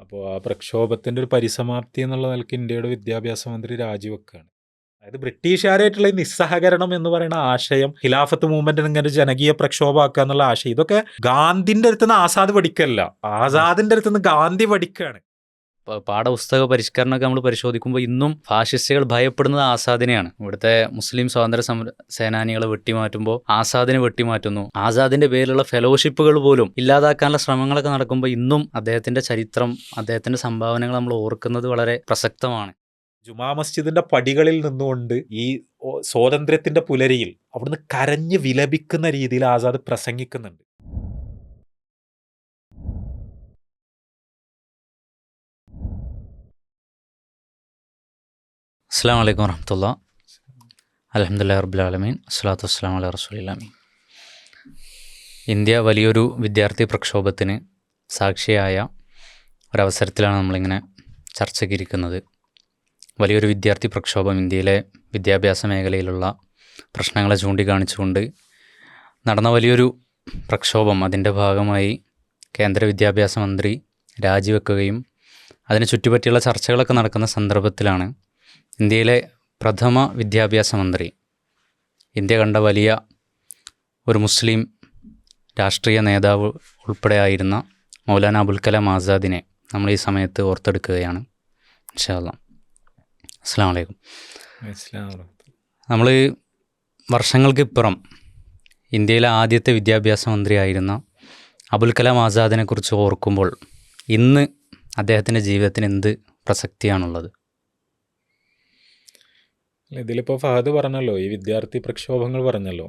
അപ്പോൾ ആ പ്രക്ഷോഭത്തിൻ്റെ ഒരു പരിസമാപ്തി എന്നുള്ള നിലയ്ക്ക് ഇന്ത്യയുടെ വിദ്യാഭ്യാസ മന്ത്രി രാജിവെക്കുകയാണ്. അതായത് ബ്രിട്ടീഷുകാരായിട്ടുള്ള ഈ നിസ്സഹകരണം എന്ന് പറയുന്ന ആശയം, ഖിലാഫത്ത് മൂവ്മെന്റ് ഇങ്ങനെ ജനകീയ പ്രക്ഷോഭമാക്കുക എന്നുള്ള ആശയം, ഇതൊക്കെ ഗാന്ധിന്റെ അടുത്തുനിന്ന് ആസാദ് പഠിക്കല്ല, ആസാദിന്റെ അടുത്തുനിന്ന് ഗാന്ധി പഠിക്കുകയാണ്. പാഠപുസ്തക പരിഷ്കരണമൊക്കെ നമ്മൾ പരിശോധിക്കുമ്പോൾ ഇന്നും ഫാഷിസ്റ്റുകൾ ഭയപ്പെടുന്നത് ആസാദിനെയാണ്. ഇവിടുത്തെ മുസ്ലിം സ്വാതന്ത്ര്യ സേനാനികളെ വെട്ടിമാറ്റുമ്പോൾ ആസാദിനെ വെട്ടിമാറ്റുന്നു. ആസാദിന്റെ പേരിലുള്ള ഫെലോഷിപ്പുകൾ പോലും ഇല്ലാതാക്കാനുള്ള ശ്രമങ്ങളൊക്കെ നടക്കുമ്പോൾ ഇന്നും അദ്ദേഹത്തിന്റെ ചരിത്രം, അദ്ദേഹത്തിന്റെ സംഭാവനകൾ നമ്മൾ ഓർക്കുന്നത് വളരെ പ്രസക്തമാണ്. ജുമാ മസ്ജിദിന്റെ പടികളിൽ നിന്നുകൊണ്ട് ഈ സ്വാതന്ത്ര്യത്തിന്റെ പുലരിയിൽ അവിടുന്ന് കരഞ്ഞ് വിലപിക്കുന്ന രീതിയിൽ ആസാദ് പ്രസംഗിക്കുന്നുണ്ട്. അസ്സലാമു അലൈക്കും വറഹ്മത്തുള്ളാഹി. അൽഹംദുലില്ലാഹി റബ്ബിൽ ആലമീൻ. അസ്സലാത്തു വസ്സലാമു അലാ റസൂലിൽ അമീൻ. ഇന്ത്യ വലിയൊരു വിദ്യാർത്ഥി പ്രക്ഷോഭത്തിന് സാക്ഷിയായ ഒരവസരത്തിലാണ് നമ്മളിങ്ങനെ ചർച്ചയ്ക്കിരിക്കുന്നത്. വലിയൊരു വിദ്യാർത്ഥി പ്രക്ഷോഭം ഇന്ത്യയിലെ വിദ്യാഭ്യാസ മേഖലയിലുള്ള പ്രശ്നങ്ങളെ ചൂണ്ടിക്കാണിച്ചുകൊണ്ട് നടന്ന വലിയൊരു പ്രക്ഷോഭം, അതിൻ്റെ ഭാഗമായി കേന്ദ്ര വിദ്യാഭ്യാസ മന്ത്രി രാജിവെക്കുകയും അതിനെ ചുറ്റിപ്പറ്റിയുള്ള ചർച്ചകളൊക്കെ നടക്കുന്ന സന്ദർഭത്തിലാണ് ഇന്ത്യയിലെ പ്രഥമ വിദ്യാഭ്യാസ മന്ത്രി, ഇന്ത്യ കണ്ട വലിയ ഒരു മുസ്ലിം രാഷ്ട്രീയ നേതാവ് ഉൾപ്പെടെ ആയിരുന്ന മൗലാന അബുൽ കലാം ആസാദിനെ നമ്മൾ ഈ സമയത്ത് ഓർത്തെടുക്കുകയാണ്. ഇൻഷാ അല്ലാഹ്. അസ്സലാമു അലൈക്കും. നമ്മൾ വർഷങ്ങൾക്കിപ്പുറം ഇന്ത്യയിലെ ആദ്യത്തെ വിദ്യാഭ്യാസ മന്ത്രിയായിരുന്ന അബുൽ കലാം ആസാദിനെക്കുറിച്ച് ഓർക്കുമ്പോൾ ഇന്ന് അദ്ദേഹത്തിൻ്റെ ജീവിതത്തിന് എന്ത് പ്രസക്തിയാണുള്ളത്? ഇതിലിപ്പോൾ ഫഹദ് പറഞ്ഞല്ലോ, ഈ വിദ്യാർത്ഥി പ്രക്ഷോഭങ്ങൾ പറഞ്ഞല്ലോ.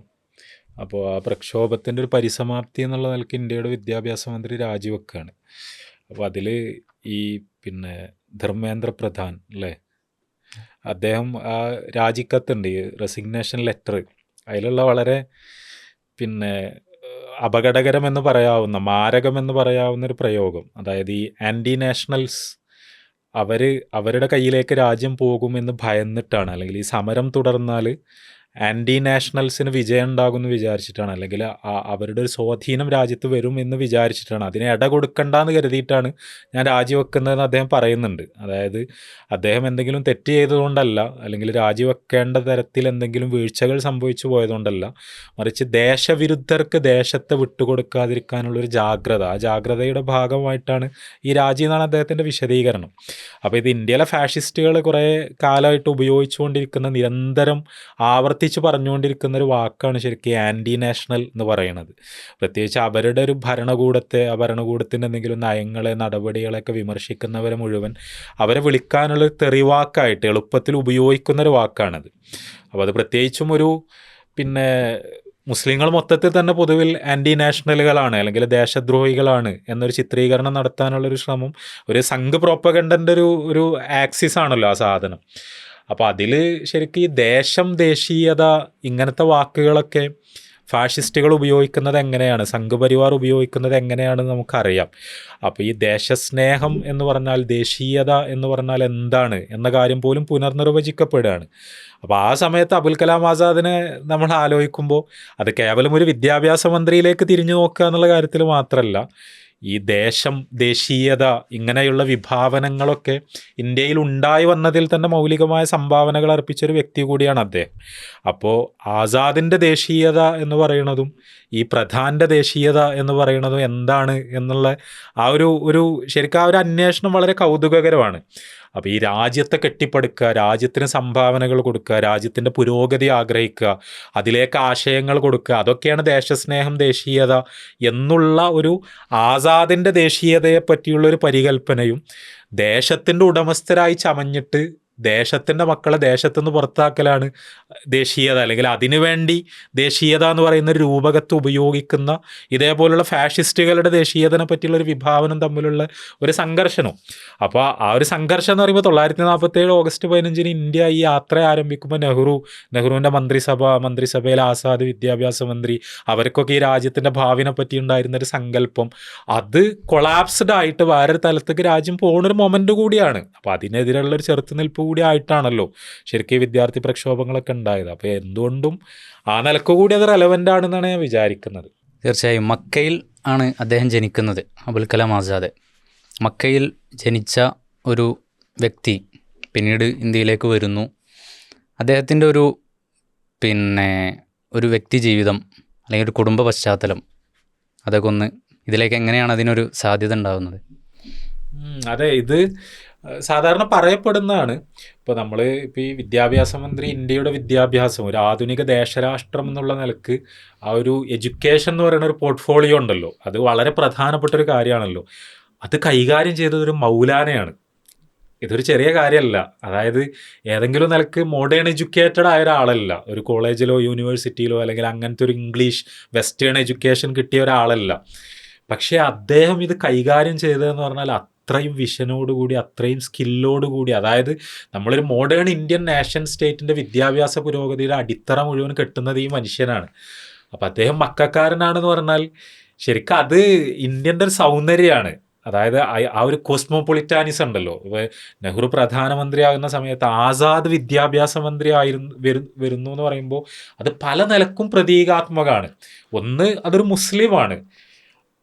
അപ്പോൾ ആ പ്രക്ഷോഭത്തിൻ്റെ ഒരു പരിസമാപ്തി എന്നുള്ള നിലയ്ക്ക് ഇന്ത്യയുടെ വിദ്യാഭ്യാസ മന്ത്രി രാജിവെക്കുകയാണ്. അപ്പോൾ അതിൽ ഈ ധർമ്മേന്ദ്ര പ്രധാൻ അല്ലേ, അദ്ദേഹം ആ രാജിക്കത്തുണ്ട്, ഈ റെസിഗ്നേഷൻ ലെറ്റർ, അതിലുള്ള വളരെ അപകടകരമെന്ന് പറയാവുന്ന, മാരകമെന്ന് പറയാവുന്ന ഒരു പ്രയോഗം, അതായത് ഈ ആൻറ്റി നാഷണൽസ് അവരുടെ കയ്യിലേക്ക് രാജ്യം പോകുമെന്ന് ഭയന്നിട്ടാണ്, അല്ലെങ്കിൽ ഈ സമരം തുടർന്നാൽ ആൻറ്റി നാഷണൽസിന് വിജയം ഉണ്ടാകുമെന്ന് വിചാരിച്ചിട്ടാണ്, അല്ലെങ്കിൽ അവരുടെ ഒരു സ്വാധീനം രാജ്യത്ത് വരും എന്ന് വിചാരിച്ചിട്ടാണ്, അതിനെ ഇട കൊടുക്കണ്ടെന്ന് കരുതിയിട്ടാണ് ഞാൻ രാജിവെക്കുന്നതെന്ന് അദ്ദേഹം പറയുന്നുണ്ട്. അതായത് അദ്ദേഹം എന്തെങ്കിലും തെറ്റ് ചെയ്തതുകൊണ്ടല്ല, അല്ലെങ്കിൽ രാജിവെക്കേണ്ട തരത്തിൽ എന്തെങ്കിലും വീഴ്ചകൾ സംഭവിച്ചു പോയതുകൊണ്ടല്ല, മറിച്ച് ദേശവിരുദ്ധർക്ക് ദേശത്തെ വിട്ടുകൊടുക്കാതിരിക്കാനുള്ളൊരു ജാഗ്രത, ആ ജാഗ്രതയുടെ ഭാഗമായിട്ടാണ് ഈ രാജി എന്നാണ് അദ്ദേഹത്തിൻ്റെ വിശദീകരണം. അപ്പോൾ ഇത് ഇന്ത്യയിലെ ഫാഷിസ്റ്റുകൾ കുറേ കാലമായിട്ട് ഉപയോഗിച്ചുകൊണ്ടിരിക്കുന്ന, നിരന്തരം ആവർത്തിച്ച് പറഞ്ഞുകൊണ്ടിരിക്കുന്ന ഒരു വാക്കാണ് ശരിക്കും ആൻറ്റി നാഷണൽ എന്ന് പറയുന്നത്. പ്രത്യേകിച്ച് അവരുടെ ഒരു ഭരണകൂടത്തെ, ആ ഭരണകൂടത്തിൻ്റെ എന്തെങ്കിലും നയങ്ങളെ, നടപടികളെയൊക്കെ വിമർശിക്കുന്നവരെ മുഴുവൻ അവരെ വിളിക്കാനുള്ളൊരു തെറിവാക്കായിട്ട് എളുപ്പത്തിൽ ഉപയോഗിക്കുന്നൊരു വാക്കാണത്. അപ്പോൾ അത് പ്രത്യേകിച്ചും ഒരു മുസ്ലിങ്ങൾ മൊത്തത്തിൽ തന്നെ പൊതുവിൽ ആൻറ്റി നാഷണലുകളാണ്, അല്ലെങ്കിൽ ദേശദ്രോഹികളാണ് എന്നൊരു ചിത്രീകരണം നടത്താനുള്ളൊരു ശ്രമം, ഒരു സംഘ് പ്രോപ്പഗണ്ടൻ്റെ ഒരു ആക്സിസ് ആണല്ലോ ആ സാധനം. അപ്പോൾ അതിൽ ശരിക്കും ഈ ദേശം, ദേശീയത, ഇങ്ങനത്തെ വാക്കുകളൊക്കെ ഫാഷിസ്റ്റുകൾ ഉപയോഗിക്കുന്നത് എങ്ങനെയാണ്, സംഘപരിവാർ ഉപയോഗിക്കുന്നത് എങ്ങനെയാണെന്ന് നമുക്കറിയാം. അപ്പോൾ ഈ ദേശസ്നേഹം എന്ന് പറഞ്ഞാൽ, ദേശീയത എന്ന് പറഞ്ഞാൽ എന്താണ് എന്ന കാര്യം പോലും പുനർനിർവചിക്കപ്പെടുകയാണ്. അപ്പോൾ ആ സമയത്ത് അബുൽ കലാം ആസാദിനെ നമ്മൾ ആലോചിക്കുമ്പോൾ അത് കേവലം ഒരു വിദ്യാഭ്യാസ മന്ത്രിയിലേക്ക് തിരിഞ്ഞു നോക്കുക എന്നുള്ള കാര്യത്തിൽ മാത്രമല്ല, ഈ ദേശം, ദേശീയത, ഇങ്ങനെയുള്ള വിഭാവനങ്ങളൊക്കെ ഇന്ത്യയിൽ ഉണ്ടായി വന്നതിൽ തന്നെ മൗലികമായ സംഭാവനകൾ അർപ്പിച്ചൊരു വ്യക്തി കൂടിയാണ് അദ്ദേഹം. അപ്പോൾ ആസാദിൻ്റെ ദേശീയത എന്ന് പറയുന്നതും ഈ പ്രധാൻ്റെ ദേശീയത എന്ന് പറയുന്നതും എന്താണ് എന്നുള്ള ആ ഒരു ശരിക്കും ആ ഒരു അന്വേഷണം വളരെ കൗതുകകരമാണ്. അപ്പോൾ ഈ രാജ്യത്തെ കെട്ടിപ്പടുക്കുക, രാജ്യത്തിന് സംഭാവനകൾ കൊടുക്കുക, രാജ്യത്തിൻ്റെ പുരോഗതി ആഗ്രഹിക്കുക, അതിലേക്ക് ആശയങ്ങൾ കൊടുക്കുക, അതൊക്കെയാണ് ദേശസ്നേഹം, ദേശീയത എന്നുള്ള ഒരു ആസാദിൻ്റെ ദേശീയതയെ പറ്റിയുള്ളൊരു പരികല്പനയും, ദേശത്തിൻ്റെ ഉടമസ്ഥരായി ചമഞ്ഞിട്ട് ദേശത്തിൻ്റെ മക്കളെ ദേശത്തുനിന്ന് പുറത്താക്കലാണ് ദേശീയത, അല്ലെങ്കിൽ അതിനുവേണ്ടി ദേശീയത എന്ന് പറയുന്ന ഒരു രൂപകത്ത് ഉപയോഗിക്കുന്ന ഇതേപോലുള്ള ഫാഷിസ്റ്റുകളുടെ ദേശീയതനെ പറ്റിയുള്ളൊരു വിഭാവനം തമ്മിലുള്ള ഒരു സംഘർഷനും. അപ്പോൾ ആ ഒരു സംഘർഷം എന്ന് പറയുമ്പോൾ 1947 ഓഗസ്റ്റ് 15 ഇന്ത്യ ഈ യാത്ര ആരംഭിക്കുമ്പോൾ നെഹ്റുവിൻ്റെ മന്ത്രിസഭയിൽ ആസാദ് വിദ്യാഭ്യാസ മന്ത്രി, അവർക്കൊക്കെ ഈ രാജ്യത്തിൻ്റെ ഭാവിനെ പറ്റി ഉണ്ടായിരുന്നൊരു സങ്കല്പം, അത് കൊളാപ്സ്ഡ് ആയിട്ട് വേറൊരു തലത്തേക്ക് രാജ്യം പോകുന്നൊരു മൊമെൻ്റ് കൂടിയാണ്. അപ്പോൾ അതിനെതിരെയുള്ളൊരു ചെറുത്തുനിൽപ്പ് കൂടി ആയിട്ടാണല്ലോ ശരിക്കും വിദ്യാർത്ഥി പ്രക്ഷോഭങ്ങളൊക്കെ ഉണ്ടായത്. അപ്പോൾ എന്തുകൊണ്ടും ആ നിലക്ക് കൂടി അത് റെലവൻ്റ് ആണെന്നാണ് ഞാൻ വിചാരിക്കുന്നത്. തീർച്ചയായും മക്കയിൽ ആണ് അദ്ദേഹം ജനിക്കുന്നത്, അബുൽ കലാം ആസാദ്. മക്കയിൽ ജനിച്ച ഒരു വ്യക്തി പിന്നീട് ഇന്ത്യയിലേക്ക് വരുന്നു. അദ്ദേഹത്തിൻ്റെ ഒരു വ്യക്തി ജീവിതം അല്ലെങ്കിൽ ഒരു കുടുംബ പശ്ചാത്തലം അതൊക്കെ ഒന്ന് ഇതിലേക്ക് എങ്ങനെയാണ് അതിനൊരു സാധ്യത ഉണ്ടാകുന്നത്? അതെ, ഇത് സാധാരണ പറയപ്പെടുന്നതാണ്. ഇപ്പോൾ നമ്മൾ ഇപ്പോൾ ഈ വിദ്യാഭ്യാസ മന്ത്രി ഇന്ത്യയുടെ വിദ്യാഭ്യാസം ഒരു ആധുനിക ദേശരാഷ്ട്രം എന്നുള്ള നിലക്ക് ആ ഒരു എഡ്യൂക്കേഷൻ എന്ന് പറയുന്ന ഒരു പോർട്ട്ഫോളിയോ ഉണ്ടല്ലോ, അത് വളരെ പ്രധാനപ്പെട്ട ഒരു കാര്യമാണല്ലോ. അത് കൈകാര്യം ചെയ്തത് ഒരു മൗലാനയാണ്. ഇതൊരു ചെറിയ കാര്യമല്ല. അതായത് ഏതെങ്കിലും നിലക്ക് മോഡേൺ എഡ്യൂക്കേറ്റഡ് ആയ ഒരാളല്ല, ഒരു കോളേജിലോ യൂണിവേഴ്സിറ്റിയിലോ അല്ലെങ്കിൽ അങ്ങനത്തെ ഒരു ഇംഗ്ലീഷ് വെസ്റ്റേൺ എഡ്യൂക്കേഷൻ കിട്ടിയ ഒരാളല്ല. പക്ഷേ അദ്ദേഹം ഇത് കൈകാര്യം ചെയ്തതെന്ന് പറഞ്ഞാൽ അത്രയും വിഷനോടുകൂടി, അത്രയും സ്കില്ലോടുകൂടി, അതായത് നമ്മളൊരു മോഡേൺ ഇന്ത്യൻ നാഷൻ സ്റ്റേറ്റിൻ്റെ വിദ്യാഭ്യാസ പുരോഗതിയുടെ അടിത്തറ മുഴുവൻ കെട്ടുന്നത് ഈ മനുഷ്യനാണ്. അപ്പം അദ്ദേഹം മക്കാരനാണെന്ന് പറഞ്ഞാൽ ശരിക്കും അത് ഇന്ത്യൻ്റെ ഒരു സൗന്ദര്യമാണ്. അതായത് ആ ഒരു കോസ്മോപൊളിറ്റാനിസം ഉണ്ടല്ലോ. നെഹ്റു പ്രധാനമന്ത്രിയാകുന്ന സമയത്ത് ആസാദ് വിദ്യാഭ്യാസ മന്ത്രി വരുന്നു എന്ന് പറയുമ്പോൾ അത് പല നിലക്കും പ്രതീകാത്മകമാണ്. ഒന്ന്, അതൊരു മുസ്ലിമാണ്.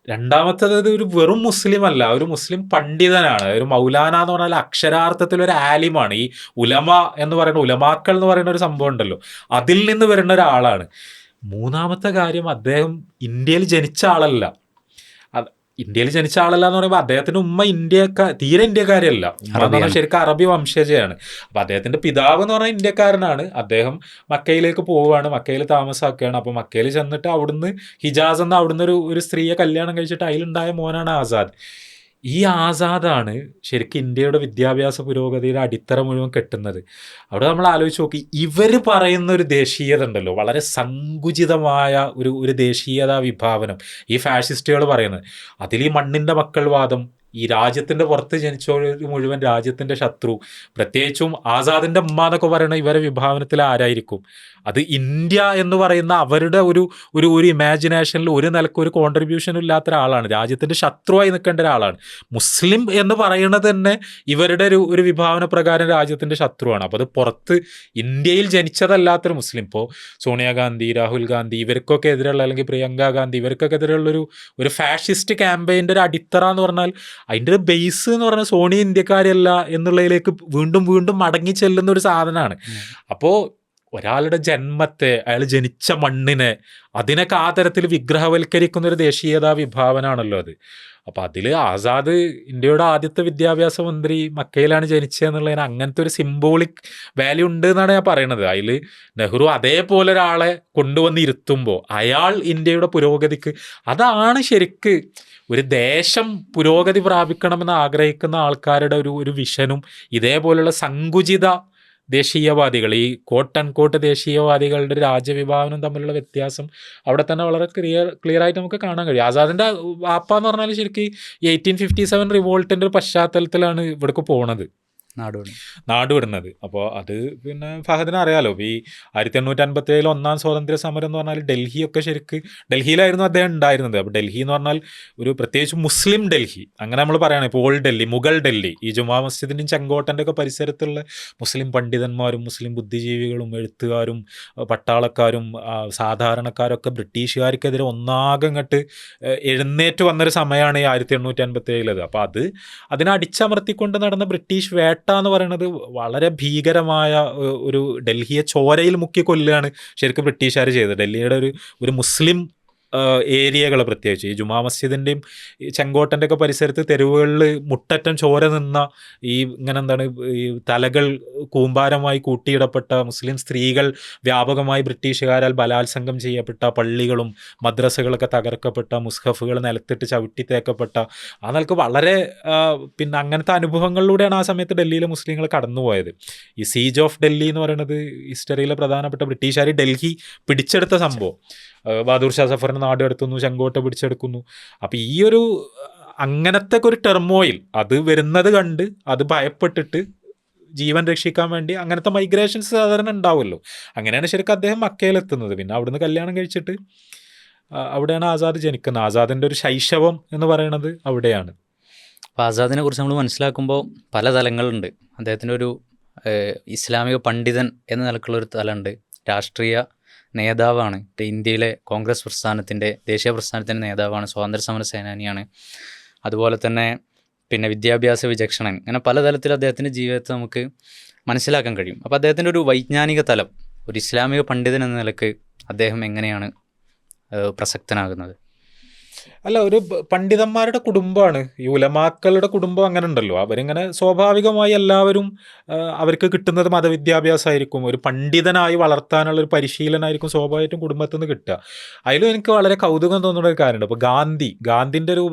രണ്ടാമത്തേത് ഒരു വെറും മുസ്ലിം അല്ല, ഒരു മുസ്ലിം പണ്ഡിതനാണ്. ഒരു മൗലാന എന്ന് പറഞ്ഞാൽ അക്ഷരാർത്ഥത്തിൽ ഒരു ആലിമാണ്. ഈ ഉലമ എന്ന് പറയുന്ന, ഉലമാക്കൾ എന്ന് പറയുന്ന ഒരു സംഭവം ഉണ്ടല്ലോ, അതിൽ നിന്ന് വരുന്ന ഒരാളാണ്. മൂന്നാമത്തെ കാര്യം, അദ്ദേഹം ഇന്ത്യയിൽ ജനിച്ച ആളല്ല. ഇന്ത്യയിൽ ജനിച്ച ആളല്ല എന്ന് പറയുമ്പോൾ അദ്ദേഹത്തിൻ്റെ ഉമ്മ തീരെ ഇന്ത്യക്കാരല്ല. ഉമ്മ എന്ന് പറഞ്ഞാൽ ശരിക്കും അറബി വംശജയാണ്. അപ്പം അദ്ദേഹത്തിൻ്റെ പിതാവ് എന്ന് പറഞ്ഞാൽ ഇന്ത്യക്കാരനാണ്. അദ്ദേഹം മക്കയിലേക്ക് പോവുകയാണ്, മക്കയിൽ താമസാക്കുകയാണ്. അപ്പോൾ മക്കയിൽ ചെന്നിട്ട് അവിടുന്ന് ഹിജാസ് എന്ന അവിടുന്ന് ഒരു സ്ത്രീയെ കല്യാണം കഴിച്ചിട്ട് അതിലുണ്ടായ മോനാണ് ആസാദ്. ഈ ആസാദാണ് ശരിക്കും ഇന്ത്യയുടെ വിദ്യാഭ്യാസ പുരോഗതിയുടെ അടിത്തറ മുഴുവൻ കെട്ടുന്നത്. അവിടെ നമ്മൾ ആലോചിച്ച് നോക്കി, ഇവർ പറയുന്ന ഒരു ദേശീയത ഉണ്ടല്ലോ, വളരെ സങ്കുചിതമായ ഒരു ദേശീയതാ വിഭാവനം ഈ ഫാഷിസ്റ്റുകൾ പറയുന്നത്. അതിൽ ഈ മണ്ണിൻ്റെ മക്കൾ വാദം, ഈ രാജ്യത്തിൻ്റെ പുറത്ത് ജനിച്ചവർ മുഴുവൻ രാജ്യത്തിൻ്റെ ശത്രു, പ്രത്യേകിച്ചും ആസാദിൻ്റെ ഉമ്മ എന്നൊക്കെ പറയുന്ന ഇവരെ വിഭാവനത്തിൽ ആരായിരിക്കും? അത് ഇന്ത്യ എന്ന് പറയുന്ന അവരുടെ ഒരു ഇമാജിനേഷനിൽ ഒരു നിലക്ക് ഒരു കോൺട്രിബ്യൂഷനും ഇല്ലാത്ത ഒരാളാണ്, രാജ്യത്തിൻ്റെ ശത്രുവായി നിൽക്കേണ്ട ഒരാളാണ്. മുസ്ലിം എന്ന് പറയുന്നത് തന്നെ ഇവരുടെ ഒരു വിഭാവന പ്രകാരം രാജ്യത്തിൻ്റെ ശത്രുവാണ്. അപ്പോൾ അത് പുറത്ത് ഇന്ത്യയിൽ ജനിച്ചതല്ലാത്തൊരു മുസ്ലിം, ഇപ്പോൾ സോണിയാഗാന്ധി, രാഹുൽ ഗാന്ധി ഇവർക്കൊക്കെ എതിരെയുള്ള, അല്ലെങ്കിൽ പ്രിയങ്ക ഗാന്ധി ഇവർക്കൊക്കെ എതിരെയുള്ള ഒരു ഫാഷിസ്റ്റ് ക്യാമ്പയിൻ്റെ ഒരു അടിത്തറ എന്ന് പറഞ്ഞാൽ അതിൻ്റെ ഒരു ബേസ് എന്ന് പറഞ്ഞാൽ സോണിയ ഇന്ത്യക്കാരല്ല എന്നുള്ളതിലേക്ക് വീണ്ടും വീണ്ടും മടങ്ങി ചെല്ലുന്ന ഒരു സാധനമാണ്. അപ്പോൾ ഒരാളുടെ ജന്മത്തെ, അയാൾ ജനിച്ച മണ്ണിനെ, അതിനൊക്കെ ആ തരത്തിൽ വിഗ്രഹവൽക്കരിക്കുന്ന ഒരു ദേശീയതാ വിഭാവനാണല്ലോ അത്. അപ്പം അതിൽ ആസാദ് ഇന്ത്യയുടെ ആദ്യത്തെ വിദ്യാഭ്യാസ മന്ത്രി മക്കയിലാണ് ജനിച്ചതെന്നുള്ളതിന് അങ്ങനത്തെ ഒരു സിംബോളിക് വാല്യൂ ഉണ്ട് എന്നാണ് ഞാൻ പറയുന്നത്. അതിൽ നെഹ്റു അതേപോലെ ഒരാളെ കൊണ്ടുവന്ന് ഇരുത്തുമ്പോൾ അയാൾ ഇന്ത്യയുടെ പുരോഗതിക്ക്, അതാണ് ശരിക്ക് ഒരു ദേശം പുരോഗതി പ്രാപിക്കണമെന്ന് ആഗ്രഹിക്കുന്ന ആൾക്കാരുടെ ഒരു വിഷനും ഇതേപോലുള്ള സങ്കുചിത ദേശീയവാദികൾ, ഈ കോട്ട് ആൻഡ് കോട്ട് ദേശീയവാദികളുടെ രാജ്യവിഭാവനം തമ്മിലുള്ള വ്യത്യാസം അവിടെ തന്നെ വളരെ ക്ലിയർ ആയിട്ട് നമുക്ക് കാണാൻ കഴിയും. ആസാദിൻ്റെ വാപ്പ എന്ന് പറഞ്ഞാൽ ശരിക്കും 1857 റിവോൾട്ടിൻ്റെ ഒരു പശ്ചാത്തലത്തിലാണ് ഇവിടേക്ക് പോണത്, നാടുവിടുന്നത്. അപ്പോൾ അത് പിന്നെ ഫഹദിനെ അറിയാലോ, ഈ 1857 ഒന്നാം സ്വാതന്ത്ര്യ സമരം എന്ന് പറഞ്ഞാൽ ഡൽഹിയൊക്കെ ഡൽഹിയിലായിരുന്നു അദ്ദേഹം ഉണ്ടായിരുന്നത്. അപ്പോൾ ഡൽഹി എന്ന് പറഞ്ഞാൽ ഒരു പ്രത്യേകിച്ച് മുസ്ലിം ഡൽഹി, അങ്ങനെ നമ്മൾ പറയുകയാണ്. ഇപ്പോൾ ഓൾഡ് ഡൽഹി, മുഗൾ ഡൽഹി, ഈ ജുമാ മസ്ജിദിൻ്റെയും ചെങ്കോട്ടൻ്റെ ഒക്കെ പരിസരത്തുള്ള മുസ്ലിം പണ്ഡിതന്മാരും മുസ്ലിം ബുദ്ധിജീവികളും എഴുത്തുകാരും പട്ടാളക്കാരും സാധാരണക്കാരൊക്കെ ബ്രിട്ടീഷുകാർക്കെതിരെ ഒന്നാകെ ഇങ്ങോട്ട് എഴുന്നേറ്റ് വന്നൊരു സമയമാണ് ഈ 1857. അപ്പോൾ അതിനെ അടിച്ചമർത്തിക്കൊണ്ട് നടന്ന ബ്രിട്ടീഷ് വേട്ട എന്ന് പറയുന്നത് വളരെ ഭീകരമായ ഒരു, ഡൽഹിയെ ചോരയിൽ മുക്കി കൊല്ലുകയാണ് ശരിക്കും ബ്രിട്ടീഷുകാർ ചെയ്തത്. ഡൽഹിയുടെ ഒരു മുസ്ലിം ഏരിയകൾ, പ്രത്യേകിച്ച് ഈ ജുമാ മസ്ജിദിൻ്റെയും ചെങ്കോട്ടൻ്റെ ഒക്കെ പരിസരത്ത് തെരുവുകളിൽ മുട്ടറ്റം ചോര നിന്ന ഈ തലകൾ കൂമ്പാരമായി കൂട്ടിയിടപ്പെട്ട മുസ്ലിം സ്ത്രീകൾ വ്യാപകമായി ബ്രിട്ടീഷുകാരാൽ ബലാത്സംഗം ചെയ്യപ്പെട്ട പള്ളികളും മദ്രസകളൊക്കെ തകർക്കപ്പെട്ട, മുസ്ഹഫുകൾ നിലത്തിട്ട് ചവിട്ടി തേക്കപ്പെട്ട, ആ നിലക്ക് വളരെ പിന്നെ അങ്ങനത്തെ അനുഭവങ്ങളിലൂടെയാണ് ആ സമയത്ത് ഡൽഹിയിലെ മുസ്ലിങ്ങൾ കടന്നുപോയത്. ഈ സീജ് ഓഫ് ഡൽഹി എന്ന് പറയുന്നത് ഹിസ്റ്ററിയിലെ പ്രധാനപ്പെട്ട ബ്രിട്ടീഷുകാർ ഡൽഹി പിടിച്ചെടുത്ത സംഭവം. ബഹാദൂർ ഷാ സഫറിന് നാട് കടത്തുന്നു, ചെങ്കോട്ട പിടിച്ചെടുക്കുന്നു. അപ്പോൾ അങ്ങനത്തെ ഒരു ടെർമോയിൽ അത് വരുന്നത് കണ്ട് അത് ഭയപ്പെട്ടിട്ട് ജീവൻ രക്ഷിക്കാൻ വേണ്ടി അങ്ങനത്തെ മൈഗ്രേഷൻസ് സാധാരണ ഉണ്ടാവുമല്ലോ. അങ്ങനെയാണ് ശരിക്കും അദ്ദേഹം മക്കയിലെത്തുന്നത്. പിന്നെ അവിടുന്ന് കല്യാണം കഴിച്ചിട്ട് അവിടെയാണ് ആസാദ് ജനിക്കുന്നത്. ആസാദിൻ്റെ ഒരു ശൈശവം എന്ന് പറയുന്നത് അവിടെയാണ്. അപ്പോൾ ആസാദിനെ കുറിച്ച് നമ്മൾ മനസ്സിലാക്കുമ്പോൾ പല തലങ്ങളുണ്ട്. അദ്ദേഹത്തിൻ്റെ ഒരു ഇസ്ലാമിക പണ്ഡിതൻ എന്ന നിലക്കുള്ളൊരു തലമുണ്ട്, രാഷ്ട്രീയ നേതാവാണ്, ഇന്ത്യയിലെ കോൺഗ്രസ് പ്രസ്ഥാനത്തിൻ്റെ, ദേശീയ പ്രസ്ഥാനത്തിൻ്റെ നേതാവാണ്, സ്വാതന്ത്ര്യ സമര സേനാനിയാണ്. അതുപോലെ തന്നെ പിന്നെ വിദ്യാഭ്യാസ വിചക്ഷണൻ, അങ്ങനെ പലതരത്തിൽ അദ്ദേഹത്തിൻ്റെ ജീവിതത്തെ നമുക്ക് മനസ്സിലാക്കാൻ കഴിയും. അപ്പോൾ അദ്ദേഹത്തിൻ്റെ ഒരു വൈജ്ഞാനിക തലം, ഒരു ഇസ്ലാമിക പണ്ഡിതൻ എന്ന നിലക്ക് അദ്ദേഹം എങ്ങനെയാണ് പ്രസക്തനാകുന്നത്? അല്ല, ഒരു പണ്ഡിതന്മാരുടെ കുടുംബമാണ് ഈ ഉലമാക്കളുടെ കുടുംബം. അങ്ങനെ ഉണ്ടല്ലോ, അവരിങ്ങനെ സ്വാഭാവികമായി എല്ലാവരും അവർക്ക് കിട്ടുന്നത് മതവിദ്യാഭ്യാസമായിരിക്കും. ഒരു പണ്ഡിതനായി വളർത്താനുള്ള ഒരു പരിശീലനമായിരിക്കും സ്വാഭാവികമായിട്ടും കുടുംബത്തിൽ നിന്ന് കിട്ടുക. അതിലും എനിക്ക് വളരെ കൗതുകം തോന്നുന്ന ഒരു കാര്യമുണ്ട്. ഇപ്പോൾ ഗാന്ധിൻ്റെ ഒരു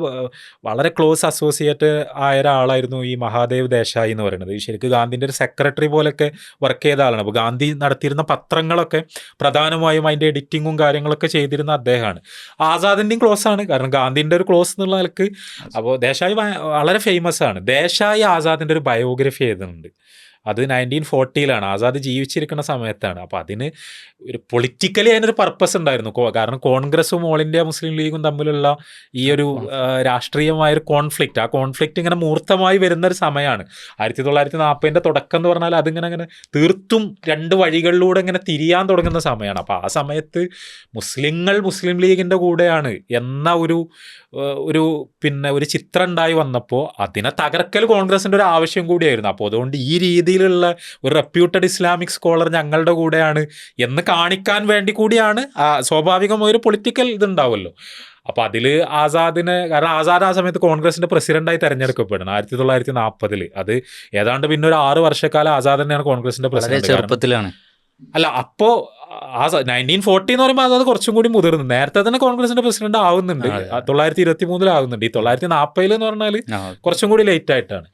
വളരെ ക്ലോസ് അസോസിയേറ്റ് ആയ ഒരാളായിരുന്നു ഈ മഹാദേവ് ദേശായി എന്ന് പറയുന്നത്. ശരിക്കും ഗാന്ധിൻ്റെ ഒരു സെക്രട്ടറി പോലെയൊക്കെ വർക്ക് ചെയ്ത ആളാണ്. അപ്പോൾ ഗാന്ധി നടത്തിയിരുന്ന പത്രങ്ങളൊക്കെ പ്രധാനമായും അതിൻ്റെ എഡിറ്റിങ്ങും കാര്യങ്ങളൊക്കെ ചെയ്തിരുന്ന അദ്ദേഹമാണ്. ആസാദിൻ്റെയും ക്ലോസ് ആണ്, കാരണം ഗാന്ധിൻ്റെ ഒരു ക്ലോസ് എന്നുള്ള നിലക്ക്. അപ്പോൾ ദേശായി വളരെ ഫേമസ് ആണ്. ദേശായി ആസാദിൻ്റെ ഒരു ബയോഗ്രഫി എഴുതുന്നുണ്ട്. അത് 1940 ആസാദ് ജീവിച്ചിരിക്കുന്ന സമയത്താണ്. അപ്പോൾ അതിന് ഒരു പൊളിറ്റിക്കലി അതിനൊരു പർപ്പസ് ഉണ്ടായിരുന്നു. കാരണം കോൺഗ്രസും ഓൾ ഇന്ത്യ മുസ്ലിം ലീഗും തമ്മിലുള്ള ഈ ഒരു രാഷ്ട്രീയമായൊരു കോൺഫ്ലിക്റ്റ്, ആ കോൺഫ്ലിക്റ്റ് ഇങ്ങനെ മൂർത്തമായി വരുന്നൊരു സമയമാണ്. 1940 തുടക്കം എന്ന് പറഞ്ഞാൽ അതിങ്ങനെ തീർത്തും രണ്ട് വഴികളിലൂടെ ഇങ്ങനെ തിരിയാൻ തുടങ്ങുന്ന സമയമാണ്. അപ്പോൾ ആ സമയത്ത് മുസ്ലിം ലീഗിൻ്റെ കൂടെയാണ് എന്ന ഒരു ചിത്രം ഉണ്ടായി വന്നപ്പോൾ അതിനെ തകർക്കൽ കോൺഗ്രസിൻ്റെ ഒരു ആവശ്യം കൂടിയായിരുന്നു. അപ്പോൾ അതുകൊണ്ട് ഈ രീതിയിലുള്ള ഒരു റെപ്യൂട്ടഡ് ഇസ്ലാമിക് സ്കോളർ ഞങ്ങളുടെ കൂടെയാണ് എന്ന് കാണിക്കാൻ വേണ്ടി കൂടിയാണ്. സ്വാഭാവികമായൊരു പൊളിറ്റിക്കൽ ഇതുണ്ടാവുമല്ലോ. അപ്പോൾ അതിൽ കാരണം ആസാദ് ആ സമയത്ത് കോൺഗ്രസിൻ്റെ പ്രസിഡൻ്റായി തിരഞ്ഞെടുക്കപ്പെടണം 1940. അത് ഏതാണ്ട് പിന്നെ ഒരു 6 വർഷക്കാലം ആസാദ് തന്നെയാണ് കോൺഗ്രസിൻ്റെ പ്രസിഡന്റ്. ചെറുപ്പത്തിലാണ്. അല്ല, അപ്പോൾ 1940 എന്ന് പറയുമ്പോൾ അത് കുറച്ചും കൂടി മുതിർന്നു. നേരത്തെ തന്നെ കോൺഗ്രസിന്റെ പ്രസിഡന്റ് ആവുന്നുണ്ട്, 1923 ആവുന്നുണ്ട്. ഈ 1940 എന്ന് പറഞ്ഞാൽ കുറച്ചും കൂടി ലേറ്റ് ആയിട്ടാണ്.